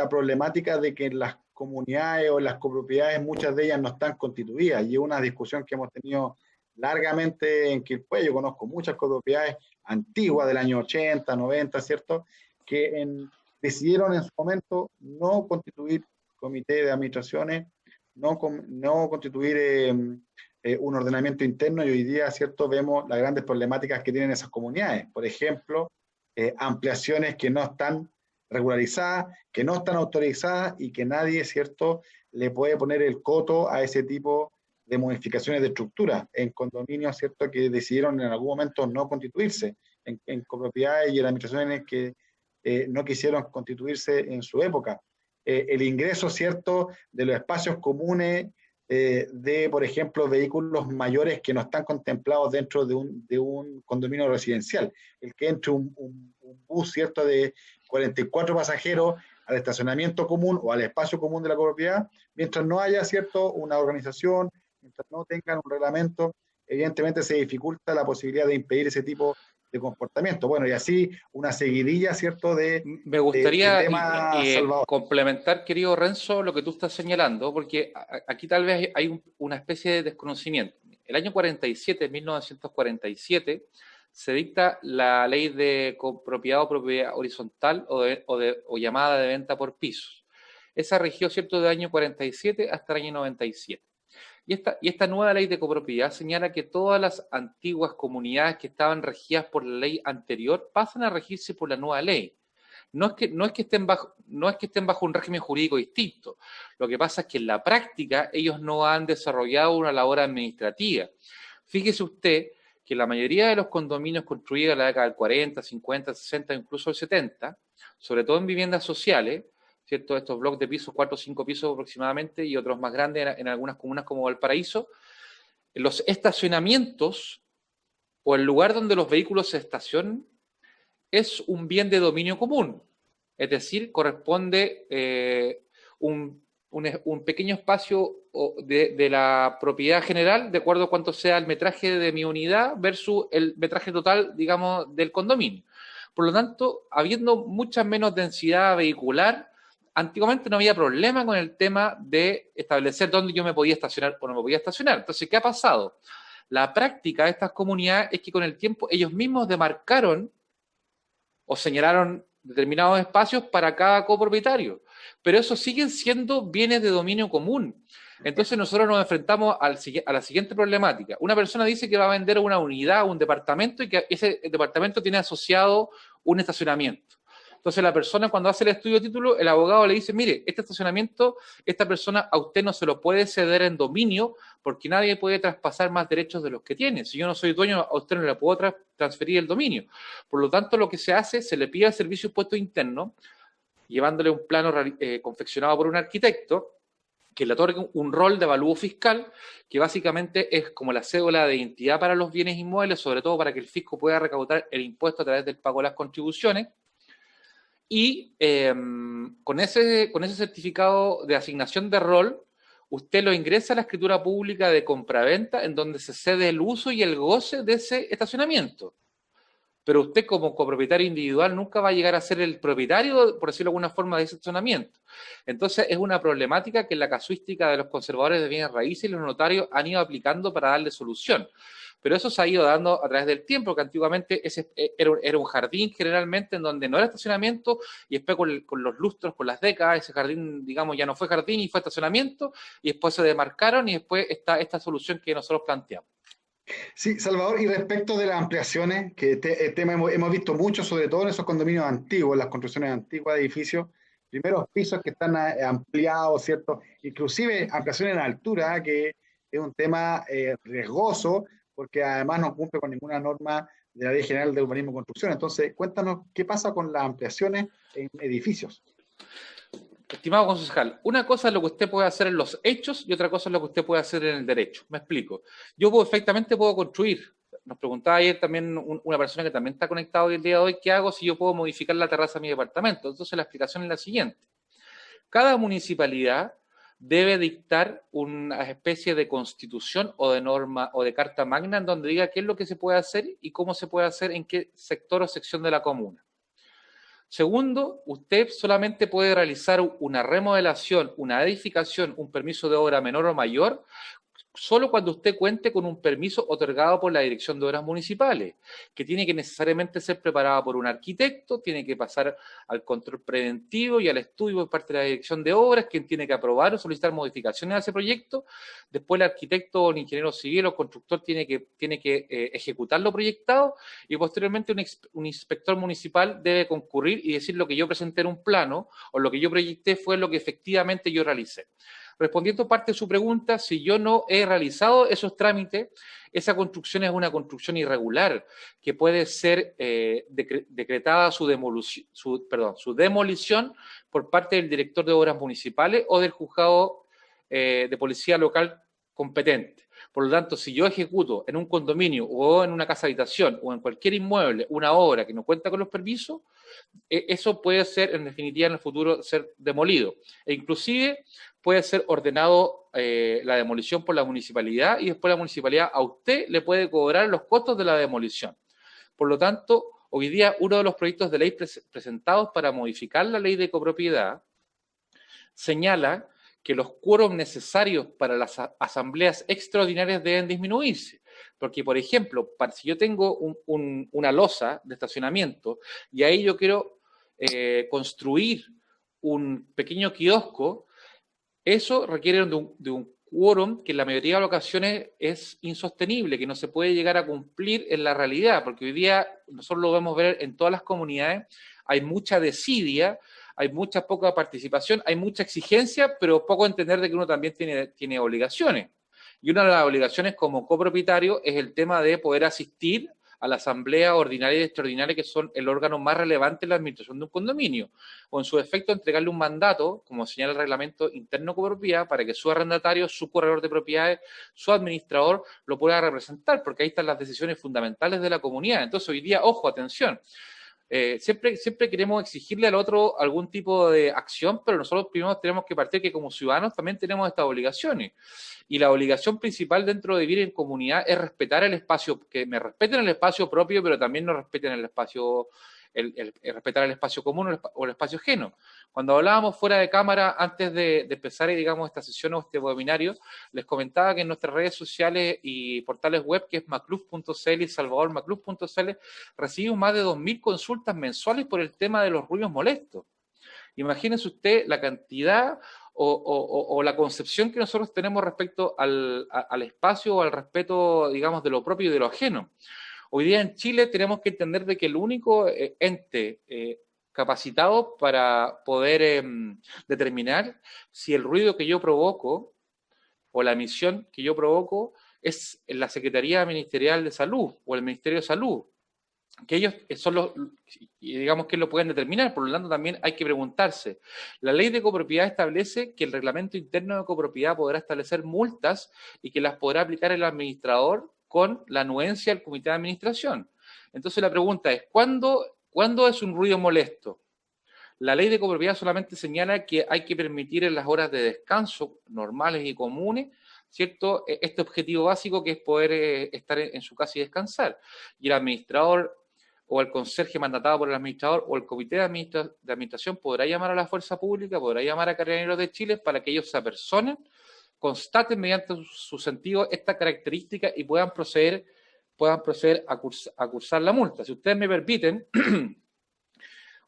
[SPEAKER 2] problemática de que las comunidades o las copropiedades, muchas de ellas no están constituidas, y es una discusión que hemos tenido largamente en Quilpué. Yo conozco muchas copropiedades antiguas del año 80, 90, ¿cierto? Que decidieron en su momento no constituir comité de administraciones, no constituir un ordenamiento interno, y hoy día, ¿cierto?, vemos las grandes problemáticas que tienen esas comunidades. Por ejemplo, ampliaciones que no están regularizadas, que no están autorizadas y que nadie, ¿cierto?, le puede poner el coto a ese tipo de modificaciones de estructura en condominios, ¿cierto?, que decidieron en algún momento no constituirse, en copropiedades y en administraciones que no quisieron constituirse en su época. El ingreso, ¿cierto?, de los espacios comunes de, por ejemplo, vehículos mayores que no están contemplados dentro de un condominio residencial. El que entre un bus, ¿cierto?, de 44 pasajeros al estacionamiento común o al espacio común de la copropiedad, mientras no haya, ¿cierto?, una organización, mientras no tengan un reglamento, evidentemente se dificulta la posibilidad de impedir ese tipo de comportamiento. Bueno, y así una seguidilla, ¿cierto?,
[SPEAKER 3] Me gustaría
[SPEAKER 2] de temas, Salvador.
[SPEAKER 3] complementar, querido Renzo, lo que tú estás señalando, porque aquí tal vez hay una especie de desconocimiento. El año 47, 1947, se dicta la ley de copropiedad o propiedad horizontal o llamada de venta por pisos. Esa regió, ¿cierto?, del año 47 hasta el año 97. Y esta nueva ley de copropiedad señala que todas las antiguas comunidades que estaban regidas por la ley anterior pasan a regirse por la nueva ley. No es que estén bajo un régimen jurídico distinto. Lo que pasa es que en la práctica ellos no han desarrollado una labor administrativa. Fíjese usted que la mayoría de los condominios construidos en la década del 40, 50, 60, incluso el 70, sobre todo en viviendas sociales, ¿cierto?, estos bloques de pisos, 4 o 5 pisos aproximadamente, y otros más grandes en algunas comunas como Valparaíso, los estacionamientos o el lugar donde los vehículos se estacionan es un bien de dominio común. Es decir, corresponde un pequeño espacio de la propiedad general, de acuerdo a cuánto sea el metraje de mi unidad versus el metraje total, digamos, del condominio. Por lo tanto, habiendo mucha menos densidad vehicular, antiguamente no había problema con el tema de establecer dónde yo me podía estacionar o no me podía estacionar. Entonces, ¿qué ha pasado? La práctica de estas comunidades es que con el tiempo ellos mismos demarcaron o señalaron determinados espacios para cada copropietario, pero esos siguen siendo bienes de dominio común. Entonces nosotros nos enfrentamos a la siguiente problemática. Una persona dice que va a vender una unidad, un departamento, y que ese departamento tiene asociado un estacionamiento. Entonces la persona, cuando hace el estudio de título, el abogado le dice, mire, este estacionamiento, esta persona a usted no se lo puede ceder en dominio porque nadie puede traspasar más derechos de los que tiene. Si yo no soy dueño, a usted no le puedo transferir el dominio. Por lo tanto, lo que se hace, se le pide al Servicio de Impuestos Internos, llevándole un plano confeccionado por un arquitecto, que le otorgue un rol de avalúo fiscal, que básicamente es como la cédula de identidad para los bienes inmuebles, sobre todo para que el fisco pueda recaudar el impuesto a través del pago de las contribuciones. Y con ese certificado de asignación de rol, usted lo ingresa a la escritura pública de compraventa, en donde se cede el uso y el goce de ese estacionamiento. Pero usted, como copropietario individual, nunca va a llegar a ser el propietario, por decirlo de alguna forma, de ese estacionamiento. Entonces, es una problemática que en la casuística de los conservadores de bienes raíces y los notarios han ido aplicando para darle solución. Pero eso se ha ido dando a través del tiempo, que antiguamente ese era un jardín generalmente en donde no era estacionamiento, y después con los lustros, con las décadas, ese jardín, digamos, ya no fue jardín y fue estacionamiento, y después se demarcaron y después está esta solución que nosotros planteamos.
[SPEAKER 2] Sí, Salvador, y respecto de las ampliaciones, que tema hemos visto mucho, sobre todo en esos condominios antiguos, las construcciones antiguas de edificios, primeros pisos que están ampliados, ¿cierto? Inclusive ampliaciones en altura, que es un tema riesgoso, porque además no cumple con ninguna norma de la Ley General de Urbanismo y Construcción. Entonces, cuéntanos qué pasa con las ampliaciones en edificios.
[SPEAKER 3] Estimado concejal, una cosa es lo que usted puede hacer en los hechos y otra cosa es lo que usted puede hacer en el derecho. Me explico. Yo perfectamente puedo construir. Nos preguntaba ayer también una persona que también está conectada hoy el día de hoy, ¿qué hago si yo puedo modificar la terraza de mi departamento? Entonces la explicación es la siguiente. Cada municipalidad debe dictar una especie de constitución o de norma o de carta magna en donde diga qué es lo que se puede hacer y cómo se puede hacer en qué sector o sección de la comuna. Segundo, usted solamente puede realizar una remodelación, una edificación, un permiso de obra menor o mayor solo cuando usted cuente con un permiso otorgado por la Dirección de Obras Municipales, que tiene que necesariamente ser preparado por un arquitecto, tiene que pasar al control preventivo y al estudio por parte de la Dirección de Obras, quien tiene que aprobar o solicitar modificaciones a ese proyecto. Después el arquitecto, el ingeniero civil o constructor tiene que ejecutar lo proyectado, y posteriormente un inspector municipal debe concurrir y decir: lo que yo presenté en un plano o lo que yo proyecté fue lo que efectivamente yo realicé. Respondiendo parte de su pregunta, si yo no he realizado esos trámites, esa construcción es una construcción irregular que puede ser decretada su demolición por parte del director de obras municipales o del juzgado de policía local competente. Por lo tanto, si yo ejecuto en un condominio o en una casa habitación o en cualquier inmueble una obra que no cuenta con los permisos, eso puede ser, en definitiva, en el futuro, ser demolido. E inclusive puede ser ordenado la demolición por la municipalidad, y después la municipalidad a usted le puede cobrar los costos de la demolición. Por lo tanto, hoy día uno de los proyectos de ley presentados para modificar la ley de copropiedad señala que los quórums necesarios para las asambleas extraordinarias deben disminuirse. Porque, por ejemplo, si yo tengo una losa de estacionamiento y ahí yo quiero construir un pequeño kiosco, eso requiere de un quórum que en la mayoría de las ocasiones es insostenible, que no se puede llegar a cumplir en la realidad, porque hoy día nosotros lo vemos ver en todas las comunidades, hay mucha desidia, hay mucha poca participación, hay mucha exigencia, pero poco entender de que uno también tiene obligaciones. Y una de las obligaciones como copropietario es el tema de poder asistir a la asamblea ordinaria y extraordinaria, que son el órgano más relevante en la administración de un condominio, o en su efecto entregarle un mandato, como señala el reglamento interno de copropiedad, para que su arrendatario, su corredor de propiedades, su administrador lo pueda representar, porque ahí están las decisiones fundamentales de la comunidad. Entonces hoy día, ojo, atención, siempre queremos exigirle al otro algún tipo de acción, pero nosotros primero tenemos que partir que como ciudadanos también tenemos estas obligaciones. Y la obligación principal dentro de vivir en comunidad es respetar el espacio, que me respeten el espacio propio, pero también nos respeten el espacio, respetar el espacio común o el espacio ajeno. Cuando hablábamos fuera de cámara, antes de empezar, digamos, esta sesión o este webinario, les comentaba que en nuestras redes sociales y portales web, que es macluf.cl y salvadormacluf.cl, recibimos más de 2.000 consultas mensuales por el tema de los ruidos molestos. Imagínense usted la cantidad o la concepción que nosotros tenemos respecto al espacio o al respeto, digamos, de lo propio y de lo ajeno. Hoy día en Chile tenemos que entender de que el único ente capacitado para poder determinar si el ruido que yo provoco o la emisión que yo provoco es la Secretaría Ministerial de Salud o el Ministerio de Salud, que ellos son los, digamos, que lo pueden determinar. Por lo tanto, también hay que preguntarse. La ley de copropiedad establece que el reglamento interno de copropiedad podrá establecer multas y que las podrá aplicar el administrador con la anuencia del comité de administración. Entonces la pregunta es, ¿cuándo es un ruido molesto? La ley de copropiedad solamente señala que hay que permitir en las horas de descanso normales y comunes, ¿cierto?, este objetivo básico, que es poder estar en su casa y descansar. Y el administrador o el conserje mandatado por el administrador o el comité de administración podrá llamar a la fuerza pública, podrá llamar a Carabineros de Chile para que ellos se apersonen, constaten mediante su sentido esta característica y puedan proceder a cursar la multa. Si ustedes me permiten,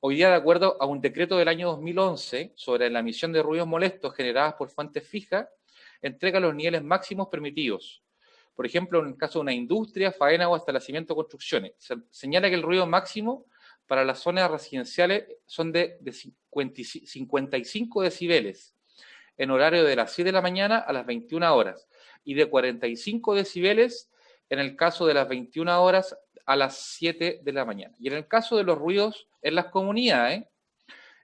[SPEAKER 3] hoy día, de acuerdo a un decreto del año 2011 sobre la emisión de ruidos molestos generadas por fuentes fijas, entrega los niveles máximos permitidos. Por ejemplo, en el caso de una industria, faena o establecimiento de construcciones, se señala que el ruido máximo para las zonas residenciales son de 55 decibeles en horario de las 7 de la mañana a las 21 horas y de 45 decibeles en el caso de las 21 horas a las 7 de la mañana. Y en el caso de los ruidos en las comunidades,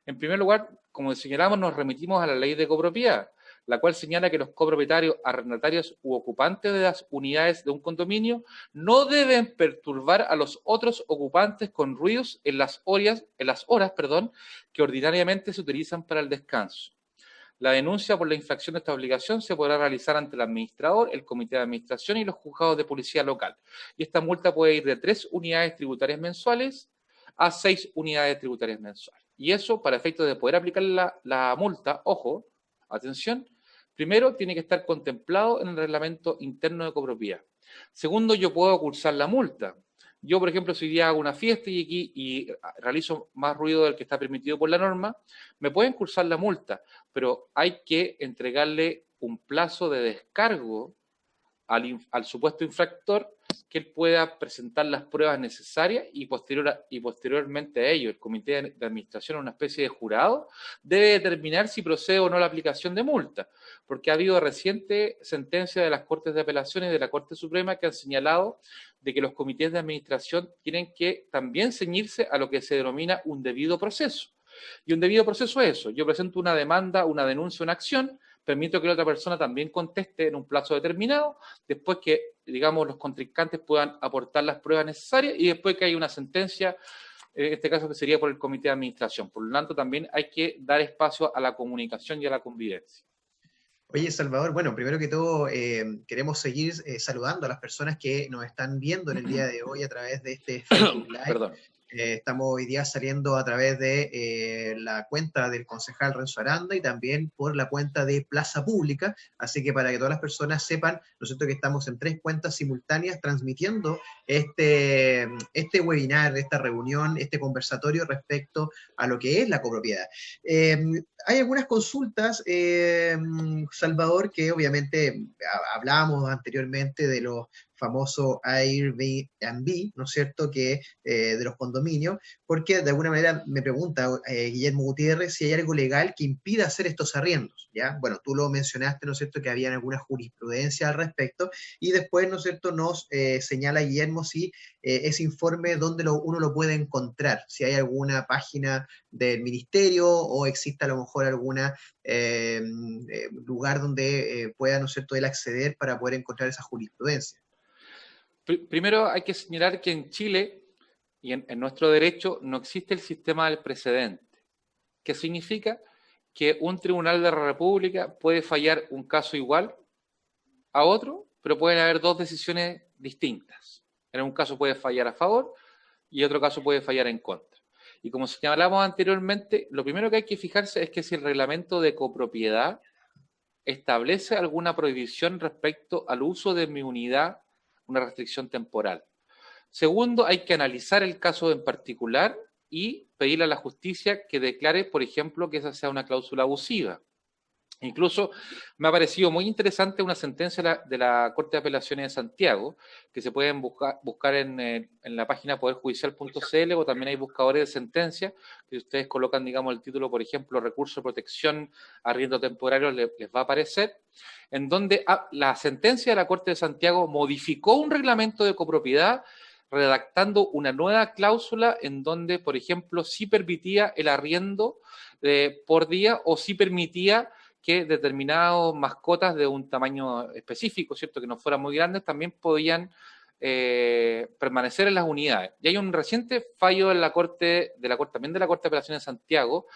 [SPEAKER 3] en primer lugar, como señalamos, nos remitimos a la ley de copropiedad, la cual señala que los copropietarios, arrendatarios u ocupantes de las unidades de un condominio no deben perturbar a los otros ocupantes con ruidos en las horas, que ordinariamente se utilizan para el descanso. La denuncia por la infracción de esta obligación se podrá realizar ante el administrador, el comité de administración y los juzgados de policía local. Y esta multa puede ir de 3 unidades tributarias mensuales a 6 unidades tributarias mensuales. Y eso, para efectos de poder aplicar la multa, ojo, atención, Primero, tiene que estar contemplado en el reglamento interno de copropiedad. Segundo, yo puedo cursar la multa. Yo, por ejemplo, si hoy día hago una fiesta y realizo más ruido del que está permitido por la norma, me pueden cursar la multa, pero hay que entregarle un plazo de descargo al supuesto infractor, que él pueda presentar las pruebas necesarias y posteriormente a ello el comité de administración, una especie de jurado, debe determinar si procede o no la aplicación de multa, porque ha habido reciente sentencia de las Cortes de Apelaciones y de la Corte Suprema que han señalado de que los comités de administración tienen que también ceñirse a lo que se denomina un debido proceso. Y un debido proceso es eso: yo presento una demanda, una denuncia, una acción, permito que la otra persona también conteste en un plazo determinado, después que, digamos, los contrincantes puedan aportar las pruebas necesarias y después que haya una sentencia, en este caso que sería por el comité de administración. Por lo tanto, también hay que dar espacio a la comunicación y a la convivencia.
[SPEAKER 1] Oye, Salvador, bueno, primero que todo, queremos seguir saludando a las personas que nos están viendo en el día de hoy a través de este Facebook Live.
[SPEAKER 3] Perdón.
[SPEAKER 1] Estamos hoy día saliendo a través de la cuenta del concejal Renzo Aranda y también por la cuenta de Plaza Pública, así que para que todas las personas sepan, ¿no es cierto?, que estamos en 3 cuentas simultáneas transmitiendo este webinar, esta reunión, este conversatorio respecto a lo que es la copropiedad. Hay algunas consultas, Salvador, que obviamente hablábamos anteriormente de los famoso Airbnb, ¿no es cierto?, que de los condominios, porque de alguna manera me pregunta Guillermo Gutiérrez si hay algo legal que impida hacer estos arriendos, ¿ya? Bueno, tú lo mencionaste, ¿no es cierto?, que había alguna jurisprudencia al respecto, y después, ¿no es cierto?, nos señala Guillermo si ese informe, dónde uno lo puede encontrar, si hay alguna página del ministerio o existe a lo mejor alguna lugar donde pueda, ¿no es cierto?, él acceder para poder encontrar esa jurisprudencia.
[SPEAKER 3] Primero hay que señalar que en Chile y en nuestro derecho no existe el sistema del precedente, que significa que un tribunal de la República puede fallar un caso igual a otro, pero pueden haber 2 decisiones distintas. En un caso puede fallar a favor y en otro caso puede fallar en contra. Y como señalamos anteriormente, lo primero que hay que fijarse es que si el reglamento de copropiedad establece alguna prohibición respecto al uso de mi unidad, una restricción temporal. Segundo, hay que analizar el caso en particular y pedirle a la justicia que declare, por ejemplo, que esa sea una cláusula abusiva. Incluso me ha parecido muy interesante una sentencia de la Corte de Apelaciones de Santiago, que se pueden buscar en la página poderjudicial.cl, o también hay buscadores de sentencias, que ustedes colocan, digamos, el título, por ejemplo, recurso de protección, arriendo temporario, les va a aparecer, en donde la sentencia de la Corte de Santiago modificó un reglamento de copropiedad, redactando una nueva cláusula en donde, por ejemplo, sí permitía el arriendo por día, o sí permitía que determinadas mascotas de un tamaño específico, ¿cierto?, que no fueran muy grandes, también podían permanecer en las unidades. Y hay un reciente fallo de la Corte de Apelaciones de Santiago,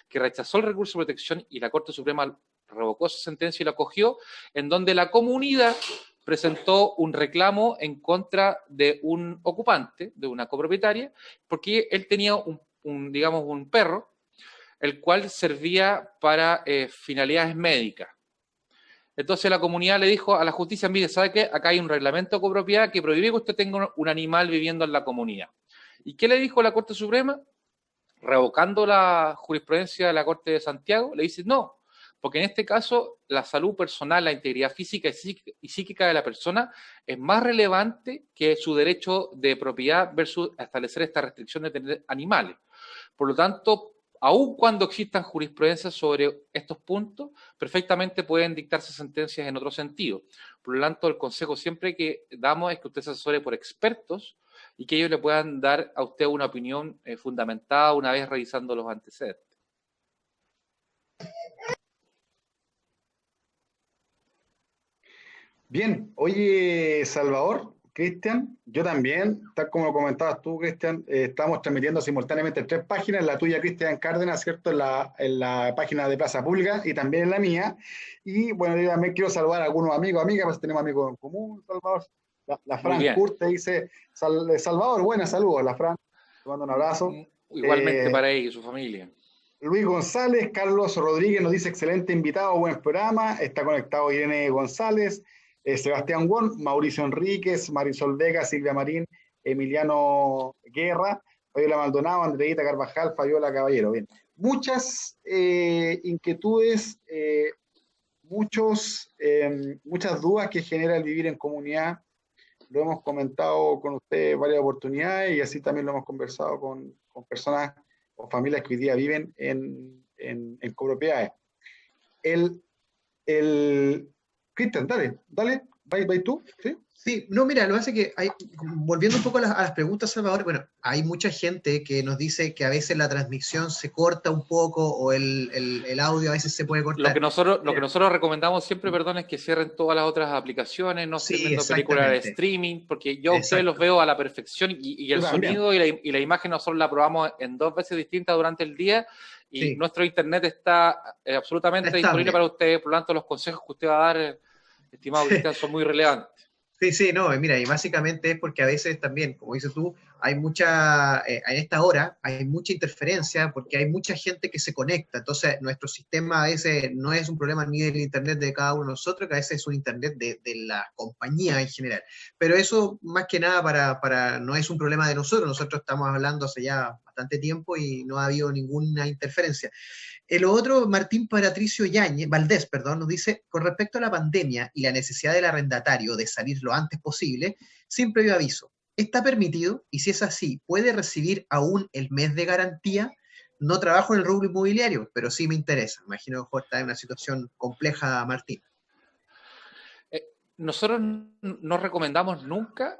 [SPEAKER 3] que rechazó el recurso de protección y la Corte Suprema revocó esa sentencia y la acogió, en donde la comunidad presentó un reclamo en contra de un ocupante, de una copropietaria, porque él tenía digamos, un perro, el cual servía para finalidades médicas. Entonces la comunidad le dijo a la justicia: mire, ¿sabe qué? Acá hay un reglamento de copropiedad que prohíbe que usted tenga un animal viviendo en la comunidad. ¿Y qué le dijo la Corte Suprema? Revocando la jurisprudencia de la Corte de Santiago, le dice no, porque en este caso la salud personal, la integridad física y psíquica de la persona es más relevante que su derecho de propiedad versus establecer esta restricción de tener animales. Por lo tanto, aun cuando existan jurisprudencias sobre estos puntos, perfectamente pueden dictarse sentencias en otro sentido. Por lo tanto, el consejo siempre que damos es que usted se asesore por expertos y que ellos le puedan dar a usted una opinión fundamentada una vez revisando los antecedentes.
[SPEAKER 2] Bien, oye, Salvador, Cristian, yo también, tal como lo comentabas tú, Cristian, estamos transmitiendo simultáneamente en 3 páginas, la tuya, Cristian Cárdenas, ¿cierto?, en la página de Plaza Pública y también en la mía. Y bueno, yo también quiero saludar a algunos amigos, amigas, pues tenemos amigos en común, Salvador. La Fran Kurt te dice: Salvador, buenas, saludos, la Fran, te mando un abrazo.
[SPEAKER 3] Igualmente para ella y su familia.
[SPEAKER 2] Luis González, Carlos Rodríguez nos dice excelente invitado, buen programa. Está conectado Irene González, Sebastián Won, Mauricio Enríquez, Marisol Vega, Silvia Marín, Emiliano Guerra, Fabiola Maldonado, Andreita Carvajal, Fabiola Caballero. Bien. Muchas inquietudes, muchas dudas que genera el vivir en comunidad. Lo hemos comentado con ustedes varias oportunidades y así también lo hemos conversado con personas o familias que hoy día viven en copropiedades. Cristian, dale, vai tú, ¿sí?
[SPEAKER 1] Sí, no, mira, lo que hace que, volviendo un poco a las preguntas, Salvador, bueno, hay mucha gente que nos dice que a veces la transmisión se corta un poco o el audio a veces se puede cortar.
[SPEAKER 3] Lo que nosotros recomendamos siempre, perdón, es que cierren todas las otras aplicaciones, no estén viendo películas de streaming, porque yo a ustedes los veo a la perfección y el sonido y la imagen nosotros la probamos en 2 veces distintas durante el día y nuestro internet está absolutamente disponible para ustedes, por lo tanto los consejos que usted va a dar, estimado Cristian, son muy relevantes.
[SPEAKER 1] Sí, no, mira, y básicamente es porque a veces también, como dices tú, hay en esta hora hay mucha interferencia porque hay mucha gente que se conecta, entonces nuestro sistema a veces no es un problema ni del internet de cada uno de nosotros, que a veces es un internet de la compañía en general, pero eso más que nada no es un problema de nosotros estamos hablando hace ya bastante tiempo y no ha habido ninguna interferencia. El otro, Martín Patricio Valdés, nos dice, con respecto a la pandemia y la necesidad del arrendatario de salir lo antes posible, sin previo aviso, ¿está permitido? Y si es así, ¿puede recibir aún el mes de garantía? No trabajo en el rubro inmobiliario, pero sí me interesa. Imagino que está en una situación compleja, Martín.
[SPEAKER 3] Nosotros no recomendamos nunca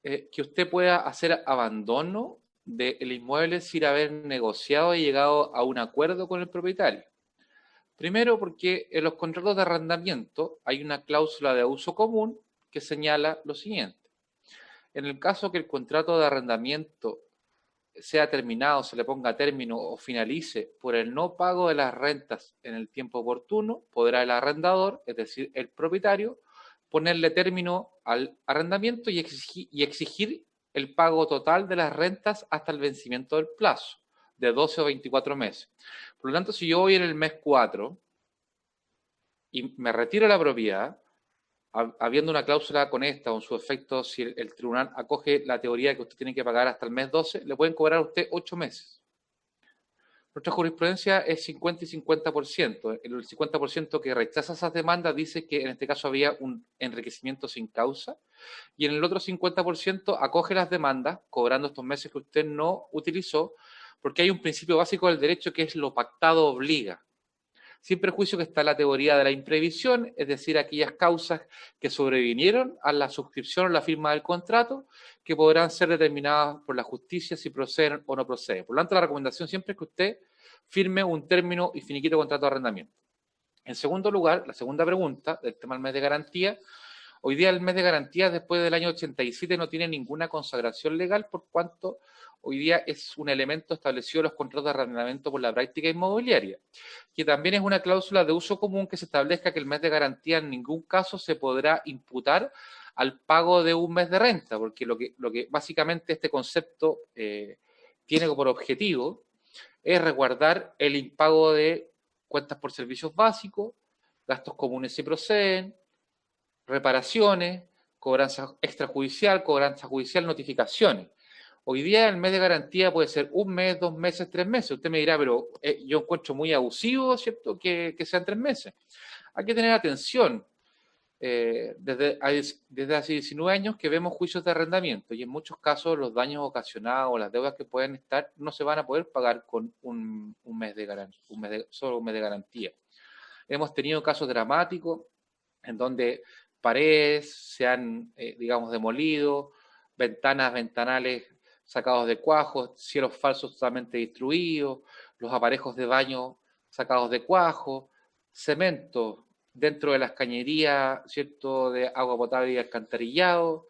[SPEAKER 3] que usted pueda hacer abandono del inmueble sin haber negociado y llegado a un acuerdo con el propietario. Primero, porque en los contratos de arrendamiento hay una cláusula de uso común que señala lo siguiente. En el caso que el contrato de arrendamiento sea terminado, se le ponga término o finalice por el no pago de las rentas en el tiempo oportuno, podrá el arrendador, es decir, el propietario, ponerle término al arrendamiento y exigir el pago total de las rentas hasta el vencimiento del plazo, de 12 o 24 meses. Por lo tanto, si yo voy en el mes 4 y me retiro de la propiedad, habiendo una cláusula con esta o en su efecto, si el tribunal acoge la teoría que usted tiene que pagar hasta el mes 12, le pueden cobrar a usted 8 meses. Nuestra jurisprudencia es 50 y 50%. El 50% que rechaza esas demandas dice que en este caso había un enriquecimiento sin causa y en el otro 50% acoge las demandas cobrando estos meses que usted no utilizó porque hay un principio básico del derecho que es lo pactado obliga. Sin perjuicio que está la teoría de la imprevisión, es decir, aquellas causas que sobrevinieron a la suscripción o la firma del contrato, que podrán ser determinadas por la justicia si proceden o no proceden. Por lo tanto, la recomendación siempre es que usted firme un término y finiquito contrato de arrendamiento. En segundo lugar, la segunda pregunta del tema del mes de garantía. Hoy día el mes de garantía después del año 87 no tiene ninguna consagración legal por cuanto hoy día es un elemento establecido en los contratos de arrendamiento por la práctica inmobiliaria, que también es una cláusula de uso común que se establezca que el mes de garantía en ningún caso se podrá imputar al pago de un mes de renta, porque lo que básicamente este concepto tiene por objetivo es resguardar el impago de cuentas por servicios básicos, gastos comunes si proceden, reparaciones, cobranza extrajudicial, cobranza judicial, notificaciones. Hoy día el mes de garantía puede ser 1 mes, 2 meses, 3 meses. Usted me dirá, pero yo encuentro muy abusivo, ¿cierto?, que sean 3 meses. Hay que tener atención. Desde hace 19 años que vemos juicios de arrendamiento y en muchos casos los daños ocasionados o las deudas que pueden estar no se van a poder pagar con un mes de garantía, solo un mes de garantía. Hemos tenido casos dramáticos en donde paredes se han, digamos, demolido, ventanales sacados de cuajos, cielos falsos totalmente destruidos, los aparejos de baño sacados de cuajos, cemento dentro de las cañerías, ¿cierto?, de agua potable y alcantarillado,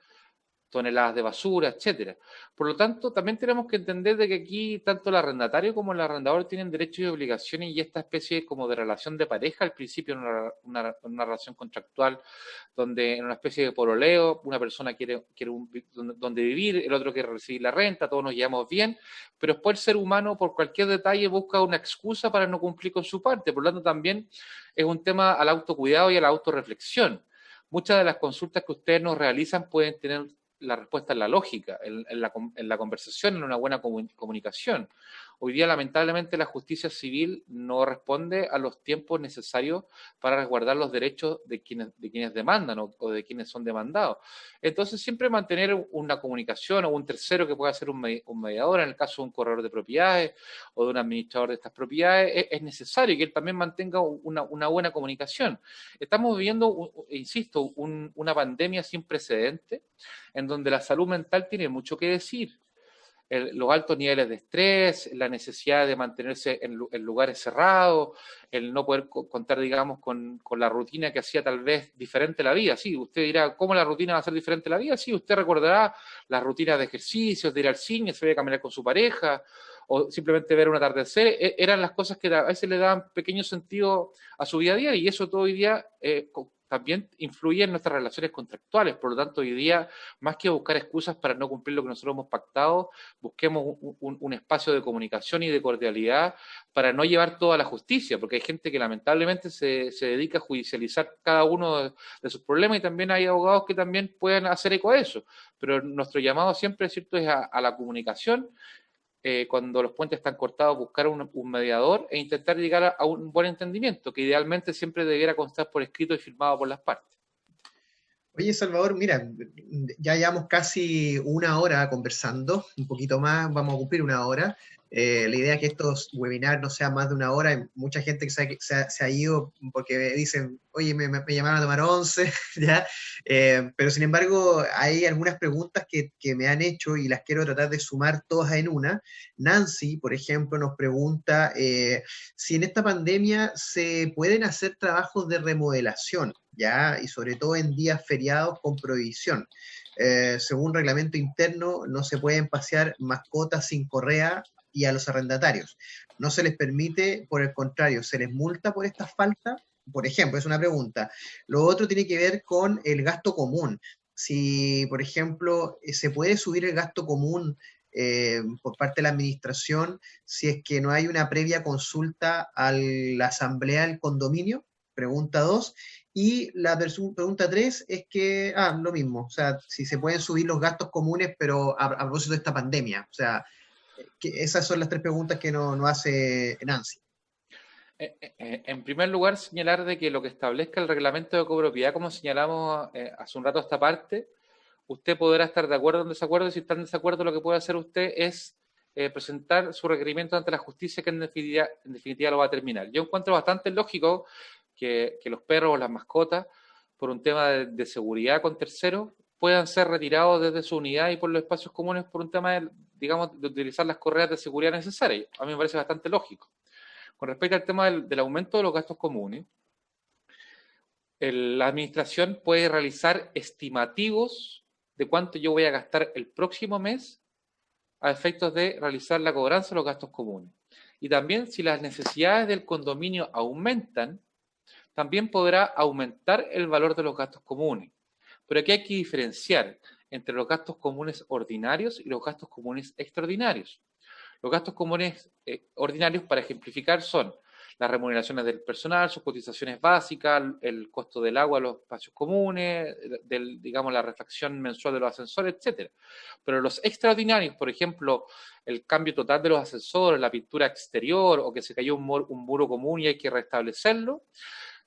[SPEAKER 3] toneladas de basura, etcétera. Por lo tanto, también tenemos que entender de que aquí tanto el arrendatario como el arrendador tienen derechos y obligaciones y esta especie como de relación de pareja, al principio una relación contractual donde en una especie de pololeo, una persona quiere donde vivir, el otro quiere recibir la renta, todos nos llevamos bien, pero después el ser humano por cualquier detalle busca una excusa para no cumplir con su parte. Por lo tanto, también es un tema al autocuidado y a la autorreflexión. Muchas de las consultas que ustedes nos realizan pueden tener la respuesta en la lógica, en la conversación, en una buena comunicación. Hoy día, lamentablemente, la justicia civil no responde a los tiempos necesarios para resguardar los derechos de quienes demandan o de quienes son demandados. Entonces, siempre mantener una comunicación o un tercero que pueda ser un mediador, en el caso de un corredor de propiedades o de un administrador de estas propiedades, es necesario que él también mantenga una buena comunicación. Estamos viviendo, insisto, una pandemia sin precedentes, en donde la salud mental tiene mucho que decir. Los altos niveles de estrés, la necesidad de mantenerse en lugares cerrados, el no poder contar, digamos, con la rutina que hacía tal vez diferente la vida. Sí, usted dirá, ¿cómo la rutina va a ser diferente la vida? Sí, usted recordará las rutinas de ejercicios, de ir al cine, salir a caminar con su pareja, o simplemente ver un atardecer. Eran las cosas que a veces le daban pequeño sentido a su vida a día, y eso todo hoy día también influye en nuestras relaciones contractuales. Por lo tanto, hoy día, más que buscar excusas para no cumplir lo que nosotros hemos pactado, busquemos un espacio de comunicación y de cordialidad para no llevar todo a la justicia, porque hay gente que lamentablemente se dedica a judicializar cada uno de sus problemas, y también hay abogados que también pueden hacer eco de eso. Pero nuestro llamado siempre, ¿cierto?, es a la comunicación. Cuando los puentes están cortados, buscar un mediador e intentar llegar a un buen entendimiento, que idealmente siempre debiera constar por escrito y firmado por las partes.
[SPEAKER 1] Oye, Salvador, mira, ya llevamos casi una hora conversando, un poquito más, vamos a cumplir una hora. La idea es que estos webinars no sean más de una hora. Hay mucha gente que se ha ido porque dicen, oye, me llamaron a tomar 11, ¿ya? Pero sin embargo, hay algunas preguntas que me han hecho y las quiero tratar de sumar todas en una. Nancy, por ejemplo, nos pregunta si en esta pandemia se pueden hacer trabajos de remodelación, ¿ya? Y sobre todo en días feriados con prohibición. Según reglamento interno, no se pueden pasear mascotas sin correa y a los arrendatarios. No se les permite, por el contrario, se les multa por esta falta. Por ejemplo, es una pregunta. Lo otro tiene que ver con el gasto común. Si, por ejemplo, se puede subir el gasto común por parte de la administración si es que no hay una previa consulta a la asamblea del condominio. Pregunta 2. Y la pregunta 3 es que, lo mismo, o sea, si se pueden subir los gastos comunes, pero a propósito de esta pandemia. O sea, que esas son las tres preguntas que nos hace Nancy.
[SPEAKER 3] En primer lugar, señalar de que lo que establezca el reglamento de copropiedad, como señalamos hace un rato esta parte, usted podrá estar de acuerdo o en desacuerdo, y si está en desacuerdo, lo que puede hacer usted es presentar su requerimiento ante la justicia, que en definitiva lo va a terminar. Yo encuentro bastante lógico que los perros o las mascotas, por un tema de seguridad con terceros, puedan ser retirados desde su unidad y por los espacios comunes por un tema de, digamos, de utilizar las correas de seguridad necesarias. A mí me parece bastante lógico. Con respecto al tema del aumento de los gastos comunes, la administración puede realizar estimativos de cuánto yo voy a gastar el próximo mes a efectos de realizar la cobranza de los gastos comunes. Y también, si las necesidades del condominio aumentan, también podrá aumentar el valor de los gastos comunes. Pero aquí hay que diferenciar entre los gastos comunes ordinarios y los gastos comunes extraordinarios. Los gastos comunes ordinarios, para ejemplificar, son las remuneraciones del personal, sus cotizaciones básicas, el costo del agua, los espacios comunes, digamos, la refacción mensual de los ascensores, etc. Pero los extraordinarios, por ejemplo, el cambio total de los ascensores, la pintura exterior, o que se cayó un muro común y hay que restablecerlo,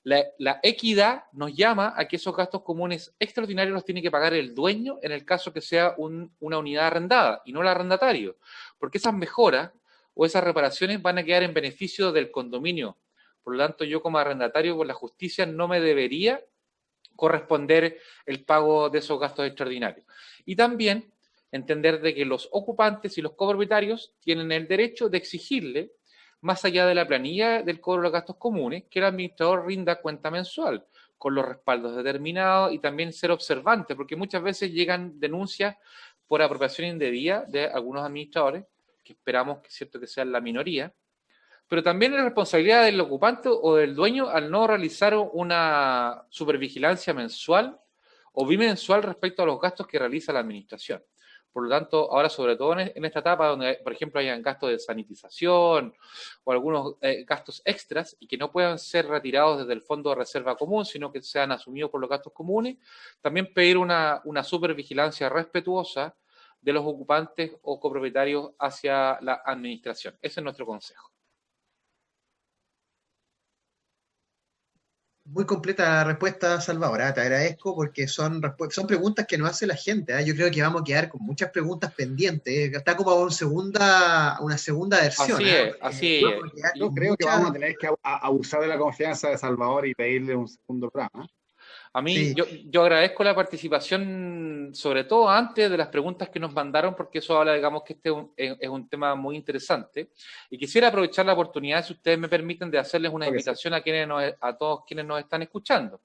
[SPEAKER 3] la equidad nos llama a que esos gastos comunes extraordinarios los tiene que pagar el dueño en el caso que sea una unidad arrendada y no el arrendatario, porque esas mejoras o esas reparaciones van a quedar en beneficio del condominio. Por lo tanto, yo como arrendatario, por la justicia, no me debería corresponder el pago de esos gastos extraordinarios. Y también entender de que los ocupantes y los copropietarios tienen el derecho de exigirle más allá de la planilla del cobro de los gastos comunes, que el administrador rinda cuenta mensual, con los respaldos determinados y también ser observante, porque muchas veces llegan denuncias por apropiación indebida de algunos administradores, que esperamos que es cierto que sean la minoría, pero también es responsabilidad del ocupante o del dueño al no realizar una supervigilancia mensual o bimensual respecto a los gastos que realiza la administración. Por lo tanto, ahora sobre todo en esta etapa donde, por ejemplo, hayan gastos de sanitización o algunos gastos extras y que no puedan ser retirados desde el Fondo de Reserva Común, sino que sean asumidos por los gastos comunes, también pedir una supervigilancia respetuosa de los ocupantes o copropietarios hacia la administración. Ese es nuestro consejo.
[SPEAKER 1] Muy completa la respuesta, Salvador. Te agradezco porque son preguntas que nos hace la gente. Yo creo que vamos a quedar con muchas preguntas pendientes. Está como una segunda versión.
[SPEAKER 3] Así es, así es.
[SPEAKER 2] Yo creo que vamos a tener que abusar de la confianza de Salvador y pedirle un segundo programa.
[SPEAKER 3] A mí,
[SPEAKER 1] Sí.
[SPEAKER 3] yo agradezco la participación, sobre todo antes de las preguntas que nos mandaron, porque eso habla, digamos, que este es un tema muy interesante. Y quisiera aprovechar la oportunidad, si ustedes me permiten, de hacerles una invitación a todos quienes nos están escuchando.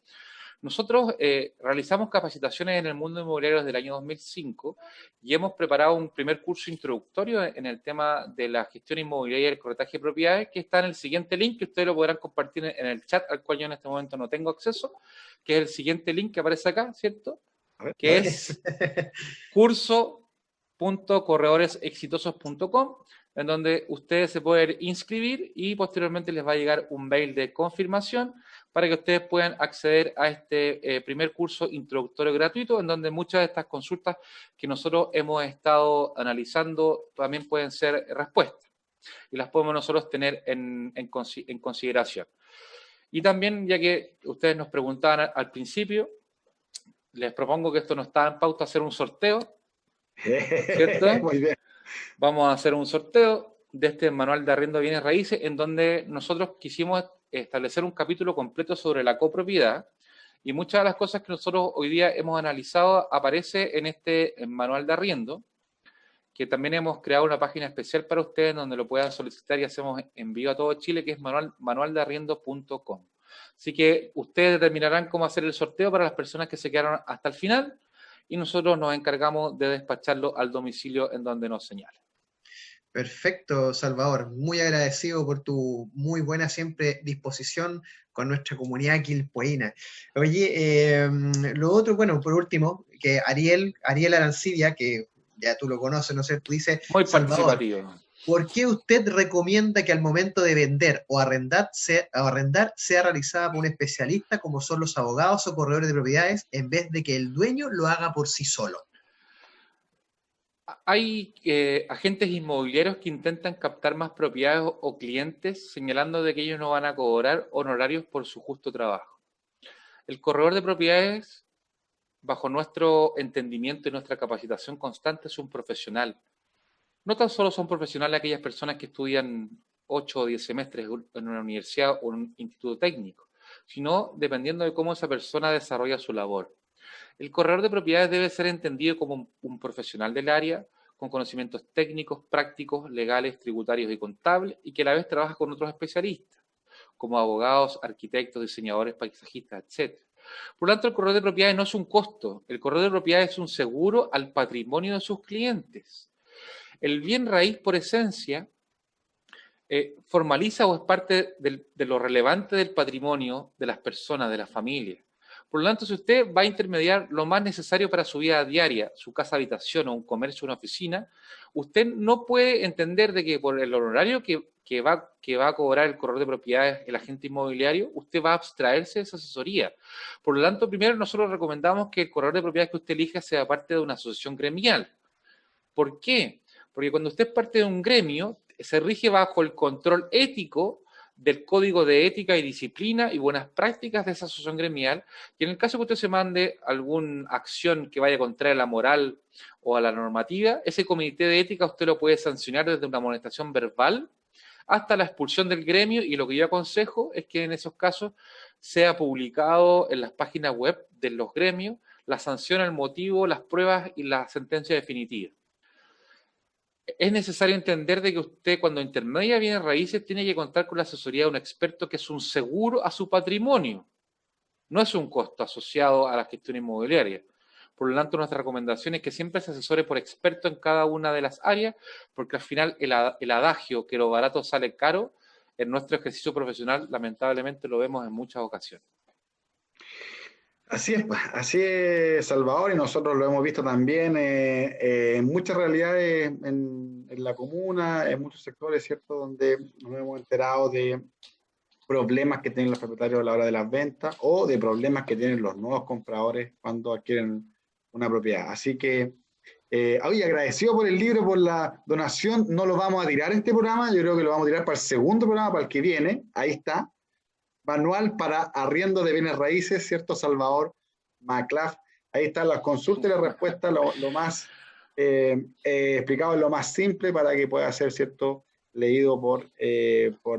[SPEAKER 3] Nosotros realizamos capacitaciones en el mundo inmobiliario desde el año 2005 y hemos preparado un primer curso introductorio en el tema de la gestión inmobiliaria y el corretaje de propiedades, que está en el siguiente link, que ustedes lo podrán compartir en el chat, al cual yo en este momento no tengo acceso, que es el siguiente link que aparece acá, ¿cierto? Que es curso.corredoresexitosos.com, en donde ustedes se pueden inscribir y posteriormente les va a llegar un mail de confirmación para que ustedes puedan acceder a este primer curso introductorio gratuito, en donde muchas de estas consultas que nosotros hemos estado analizando también pueden ser respuestas y las podemos nosotros tener en consideración. Y también, ya que ustedes nos preguntaban al principio, les propongo que esto no está en pauta hacer un sorteo, ¿cierto?
[SPEAKER 2] Muy bien.
[SPEAKER 3] Vamos a hacer un sorteo de este manual de arriendo de bienes raíces, en donde nosotros quisimos establecer un capítulo completo sobre la copropiedad, y muchas de las cosas que nosotros hoy día hemos analizado aparece en este manual de arriendo, que también hemos creado una página especial para ustedes donde lo puedan solicitar y hacemos envío a todo Chile, que es manualdearriendo.com. Así que ustedes determinarán cómo hacer el sorteo para las personas que se quedaron hasta el final y nosotros nos encargamos de despacharlo al domicilio en donde nos señale.
[SPEAKER 1] Perfecto, Salvador. Muy agradecido por tu muy buena siempre disposición con nuestra comunidad quilpueína. Oye, lo otro, bueno, por último, que Ariel Arancibia, que ya tú lo conoces, no sé, tú dices,
[SPEAKER 3] Muy
[SPEAKER 1] Salvador,
[SPEAKER 3] participativo.
[SPEAKER 1] ¿por qué usted recomienda que al momento de vender o arrendar sea realizada por un especialista como son los abogados o corredores de propiedades en vez de que el dueño lo haga por sí solo?
[SPEAKER 3] Hay agentes inmobiliarios que intentan captar más propiedades o clientes señalando de que ellos no van a cobrar honorarios por su justo trabajo. El corredor de propiedades, bajo nuestro entendimiento y nuestra capacitación constante, es un profesional. No tan solo son profesionales aquellas personas que estudian 8 o 10 semestres en una universidad o en un instituto técnico, sino dependiendo de cómo esa persona desarrolla su labor. El corredor de propiedades debe ser entendido como un profesional del área, con conocimientos técnicos, prácticos, legales, tributarios y contables, y que a la vez trabaja con otros especialistas, como abogados, arquitectos, diseñadores, paisajistas, etc. Por lo tanto, el corredor de propiedades no es un costo, el corredor de propiedades es un seguro al patrimonio de sus clientes. El bien raíz, por esencia, formaliza o es parte de lo relevante del patrimonio de las personas, de las familias. Por lo tanto, si usted va a intermediar lo más necesario para su vida diaria, su casa habitación o un comercio o una oficina, usted no puede entender de que por el honorario que va a cobrar el corredor de propiedades, el agente inmobiliario, usted va a abstraerse de esa asesoría. Por lo tanto, primero nosotros recomendamos que el corredor de propiedades que usted elija sea parte de una asociación gremial. ¿Por qué? Porque cuando usted es parte de un gremio, se rige bajo el control ético del Código de Ética y Disciplina y Buenas Prácticas de esa asociación gremial, y en el caso que usted se mande alguna acción que vaya contra la moral o a la normativa, ese comité de ética usted lo puede sancionar desde una amonestación verbal hasta la expulsión del gremio, y lo que yo aconsejo es que en esos casos sea publicado en las páginas web de los gremios la sanción, el motivo, las pruebas y la sentencia definitiva. es necesario entender de que usted cuando intermedia bienes raíces tiene que contar con la asesoría de un experto que es un seguro a su patrimonio. No es un costo asociado a la gestión inmobiliaria. Por lo tanto, nuestra recomendación es que siempre se asesore por experto en cada una de las áreas, porque al final el adagio que lo barato sale caro, en nuestro ejercicio profesional lamentablemente lo vemos en muchas ocasiones.
[SPEAKER 2] Así es, pues, así es, Salvador, y nosotros lo hemos visto también en muchas realidades en la comuna, en muchos sectores, ¿cierto?, donde nos hemos enterado de problemas que tienen los propietarios a la hora de las ventas o de problemas que tienen los nuevos compradores cuando adquieren una propiedad. Así que, oye, agradecido por el libro, por la donación. No lo vamos a tirar en este programa, yo creo que lo vamos a tirar para el segundo programa, para el que viene. Ahí está. Manual para arriendo de bienes raíces, ¿cierto? Salvador Maclaf. Ahí están las consultas y las respuestas, lo más explicado en lo más simple para que pueda ser, ¿cierto?, leído por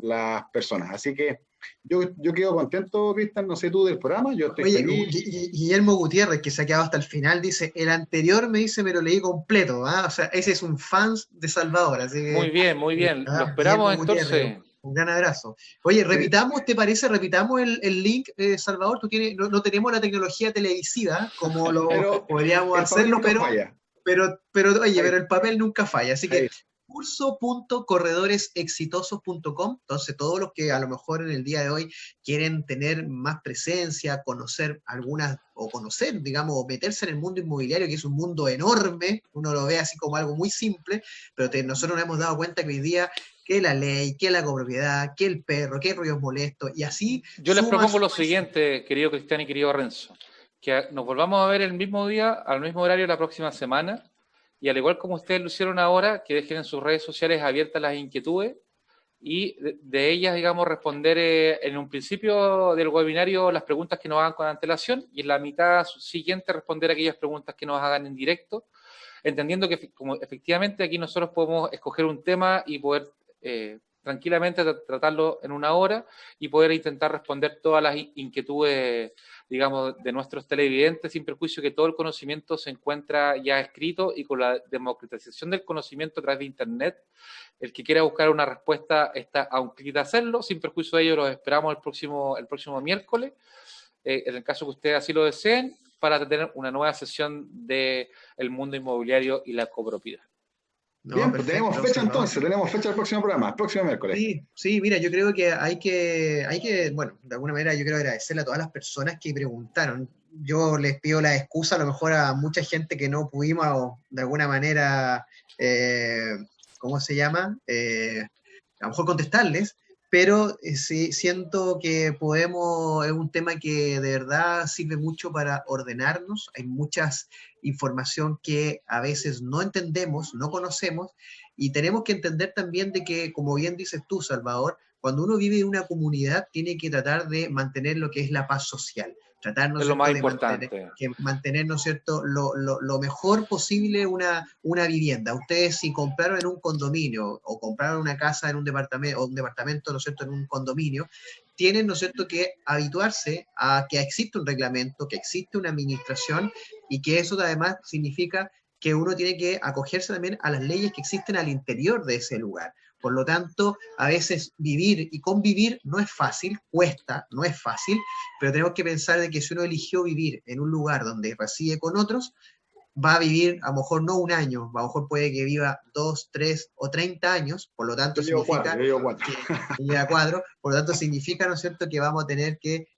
[SPEAKER 2] las personas. Así que yo quedo contento, Cristian, no sé tú del programa, yo estoy feliz.
[SPEAKER 1] Guillermo Gutiérrez, que se ha quedado hasta el final, dice, el anterior me dice, me lo leí completo, ¿ah? O sea, ese es un fan de Salvador, así que...
[SPEAKER 3] Muy bien, lo esperamos entonces.
[SPEAKER 1] Un gran abrazo. Oye, repitamos, ¿te parece? Repitamos el link, Salvador. Tú tienes, no tenemos la tecnología televisiva como lo podríamos hacerlo, pero oye, pero el papel nunca falla. Así que curso.corredoresexitosos.com. Entonces, todos los que a lo mejor en el día de hoy quieren tener más presencia, conocer algunas, o conocer, digamos, o meterse en el mundo inmobiliario, que es un mundo enorme, uno lo ve así como algo muy simple, pero nosotros nos hemos dado cuenta que hoy día que la ley, que la copropiedad, que el perro, que ruidos molestos, y así...
[SPEAKER 3] Yo les propongo lo siguiente, querido Cristian y querido Renzo, que nos volvamos a ver el mismo día, al mismo horario la próxima semana, y al igual como ustedes lo hicieron ahora, que dejen en sus redes sociales abiertas las inquietudes, y de ellas, digamos, responder en un principio del webinario las preguntas que nos hagan con antelación, y en la mitad siguiente responder aquellas preguntas que nos hagan en directo, entendiendo que como efectivamente aquí nosotros podemos escoger un tema y poder tranquilamente tratarlo en una hora y poder intentar responder todas las inquietudes, digamos, de nuestros televidentes, sin perjuicio que todo el conocimiento se encuentra ya escrito, y con la democratización del conocimiento a través de Internet, el que quiera buscar una respuesta está a un clic de hacerlo. Sin perjuicio de ello, los esperamos el próximo miércoles, en el caso que ustedes así lo deseen, para tener una nueva sesión de el mundo inmobiliario y la copropiedad.
[SPEAKER 2] No, bien, perfecto, tenemos fecha entonces, tenemos fecha del próximo programa, el próximo miércoles.
[SPEAKER 1] Sí, mira, yo creo que hay que, bueno, de alguna manera yo quiero agradecerle a todas las personas que preguntaron. Yo les pido la excusa a lo mejor a mucha gente que no pudimos de alguna manera, ¿cómo se llama? A lo mejor contestarles, pero sí siento que podemos, es un tema que de verdad sirve mucho para ordenarnos. Hay muchas información que a veces no entendemos, no conocemos, y tenemos que entender también de que, como bien dices tú, Salvador, cuando uno vive en una comunidad tiene que tratar de mantener lo que es la paz social. Tratar, ¿no es
[SPEAKER 3] lo más
[SPEAKER 1] de
[SPEAKER 3] importante.
[SPEAKER 1] mantener, ¿no es cierto?, lo mejor posible una vivienda. Ustedes, si compraron en un condominio o compraron una casa en un departamento, ¿no es cierto?, en un condominio, tienen, ¿no es cierto?, que habituarse a que existe un reglamento, que existe una administración, y que eso además significa que uno tiene que acogerse también a las leyes que existen al interior de ese lugar. Por lo tanto, a veces vivir y convivir no es fácil, cuesta, no es fácil, pero tenemos que pensar de que si uno eligió vivir en un lugar donde reside con otros, va a vivir a lo mejor no un año, a lo mejor puede que viva 2, 3 o 30 años, por lo tanto significa... cuatro, por lo tanto significa, ¿no es cierto?, que vamos a tener que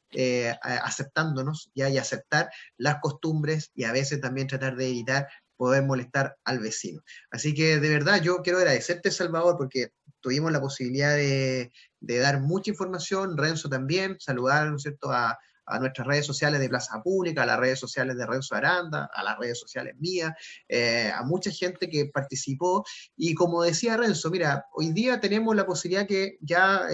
[SPEAKER 1] aceptándonos y aceptar las costumbres, y a veces también tratar de evitar poder molestar al vecino. Así que de verdad yo quiero agradecerte, Salvador, porque tuvimos la posibilidad de dar mucha información, Renzo también, saludar, ¿no es cierto?, a nuestras redes sociales de Plaza Pública, a las redes sociales de Renzo Aranda, a las redes sociales mías, a mucha gente que participó, y como decía Renzo, mira, hoy día tenemos la posibilidad que ya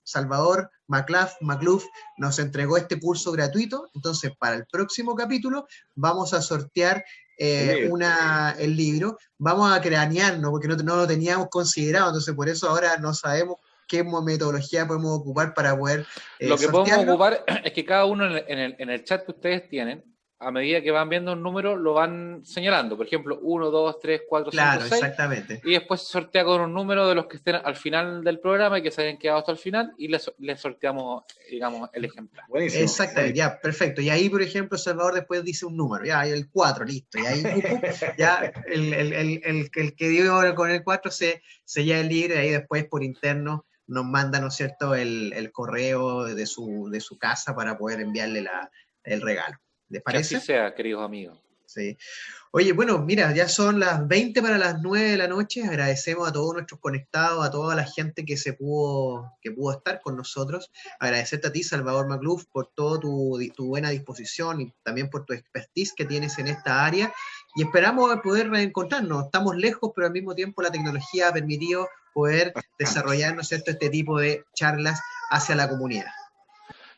[SPEAKER 1] Salvador Macluf nos entregó este curso gratuito, entonces para el próximo capítulo vamos a sortear el libro, vamos a cranearnos, porque no lo teníamos considerado, entonces por eso ahora no sabemos qué metodología podemos ocupar para poder
[SPEAKER 3] lo que
[SPEAKER 1] sortearlo.
[SPEAKER 3] podemos ocupar es que cada uno en el chat que ustedes tienen, a medida que van viendo un número, lo van señalando. Por ejemplo, 1, 2, 3, 4, 5, 6.
[SPEAKER 1] Claro, exactamente.
[SPEAKER 3] Y después se sortea con un número de los que estén al final del programa y que se hayan quedado hasta el final y les sorteamos, digamos, el ejemplar.
[SPEAKER 2] Buenísimo.
[SPEAKER 1] Exactamente, ya, perfecto. Y ahí, por ejemplo, Salvador después dice un número, ya, el 4, listo. Y ahí, ya, el que dio con el 4 se sella el libro y ahí después por interno nos manda, ¿no es cierto?, el correo de su casa para poder enviarle el regalo. ¿Les parece?
[SPEAKER 3] Que así sea, queridos amigos.
[SPEAKER 1] Sí. Oye, bueno, mira, ya son las 20 para las 9 de la noche. Agradecemos a todos nuestros conectados, a toda la gente que pudo estar con nosotros. Agradecerte a ti, Salvador Macluf, por toda tu buena disposición y también por tu expertise que tienes en esta área. Y esperamos poder reencontrarnos. Estamos lejos, pero al mismo tiempo la tecnología ha permitido poder desarrollar, ¿no es cierto?, este tipo de charlas hacia la comunidad.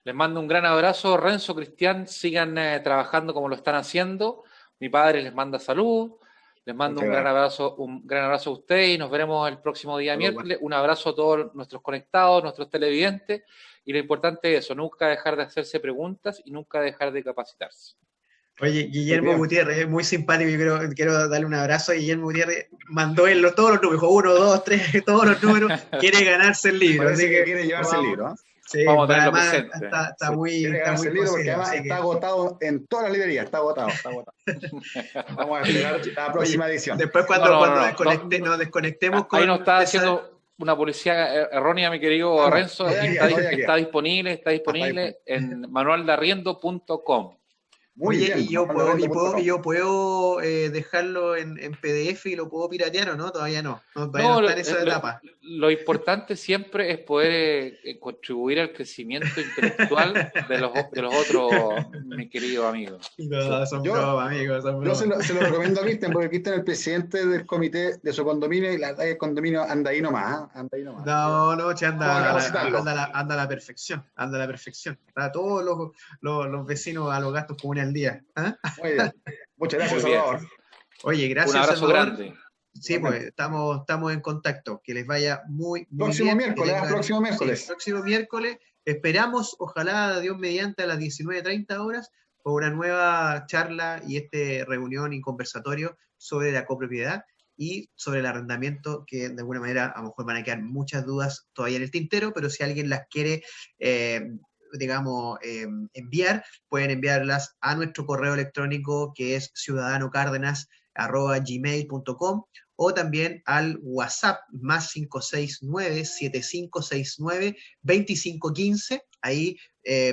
[SPEAKER 3] Les mando un gran abrazo, Renzo, Cristian, sigan trabajando como lo están haciendo. Mi padre les manda salud, les mando un gran abrazo a ustedes y nos veremos el próximo día miércoles. Un abrazo a todos nuestros conectados, nuestros televidentes, y lo importante es eso, nunca dejar de hacerse preguntas y nunca dejar de capacitarse.
[SPEAKER 1] Oye, Guillermo Gutiérrez, muy simpático, yo quiero darle un abrazo a Guillermo Gutiérrez, mandó él todos los números, 1, 2, 3, todos los números, quiere ganarse el libro.
[SPEAKER 2] Parece que quiere llevarse el libro, ¿eh?
[SPEAKER 1] Sí,
[SPEAKER 3] vamos a tenerlo
[SPEAKER 1] además,
[SPEAKER 3] presente.
[SPEAKER 1] Está muy
[SPEAKER 2] libro porque además está agotado en todas las librerías, está agotado. Vamos a esperar la próxima edición.
[SPEAKER 1] Después cuando desconectemos
[SPEAKER 3] ahí nos está haciendo una publicidad errónea, mi querido Renzo. Está disponible en manualdearriendo.com.
[SPEAKER 1] Oye, y yo puedo dejarlo en PDF y lo puedo piratear, ¿o no? Todavía no está en esa etapa.
[SPEAKER 3] Lo importante siempre es poder contribuir al crecimiento intelectual de los otros, mi querido amigo.
[SPEAKER 1] No, son bromas, amigos.
[SPEAKER 2] Yo se lo recomiendo a Cristian, porque Cristian es el presidente del comité de su condominio y la verdad que el condominio anda ahí nomás.
[SPEAKER 1] No, anda a la perfección. Está todos los vecinos a los gastos comunes al día. ¿Ah?
[SPEAKER 2] Muy bien. Muchas gracias, Salvador.
[SPEAKER 1] Oye, gracias,
[SPEAKER 3] un abrazo
[SPEAKER 1] Salvador.
[SPEAKER 3] Grande.
[SPEAKER 1] Sí, pues estamos en contacto. Que les vaya muy
[SPEAKER 2] próximo
[SPEAKER 1] bien.
[SPEAKER 2] Próximo miércoles.
[SPEAKER 1] Sí, próximo miércoles. Esperamos, ojalá, Dios mediante, a las 19:30 horas, por una nueva charla y reunión y conversatorio sobre la copropiedad y sobre el arrendamiento, que de alguna manera a lo mejor van a quedar muchas dudas todavía en el tintero, pero si alguien las quiere enviar, pueden enviarlas a nuestro correo electrónico, que es ciudadanocardenas@gmail.com, o también al WhatsApp más 569-7569-2515. Ahí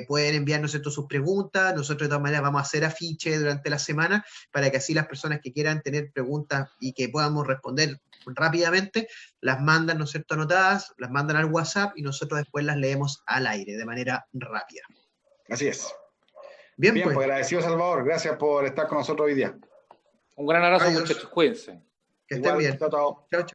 [SPEAKER 1] pueden enviarnos sus preguntas. Nosotros de todas maneras vamos a hacer afiche durante la semana para que así las personas que quieran tener preguntas y que podamos responder rápidamente, las mandan, ¿no es cierto?, anotadas, las mandan al WhatsApp y nosotros después las leemos al aire de manera rápida.
[SPEAKER 2] Así es.
[SPEAKER 1] Bien,
[SPEAKER 2] pues agradecido, Salvador. Gracias por estar con nosotros hoy día.
[SPEAKER 3] Un gran abrazo, muchachos. Cuídense.
[SPEAKER 1] Que estén bien.
[SPEAKER 2] Chao.
[SPEAKER 1] Chao.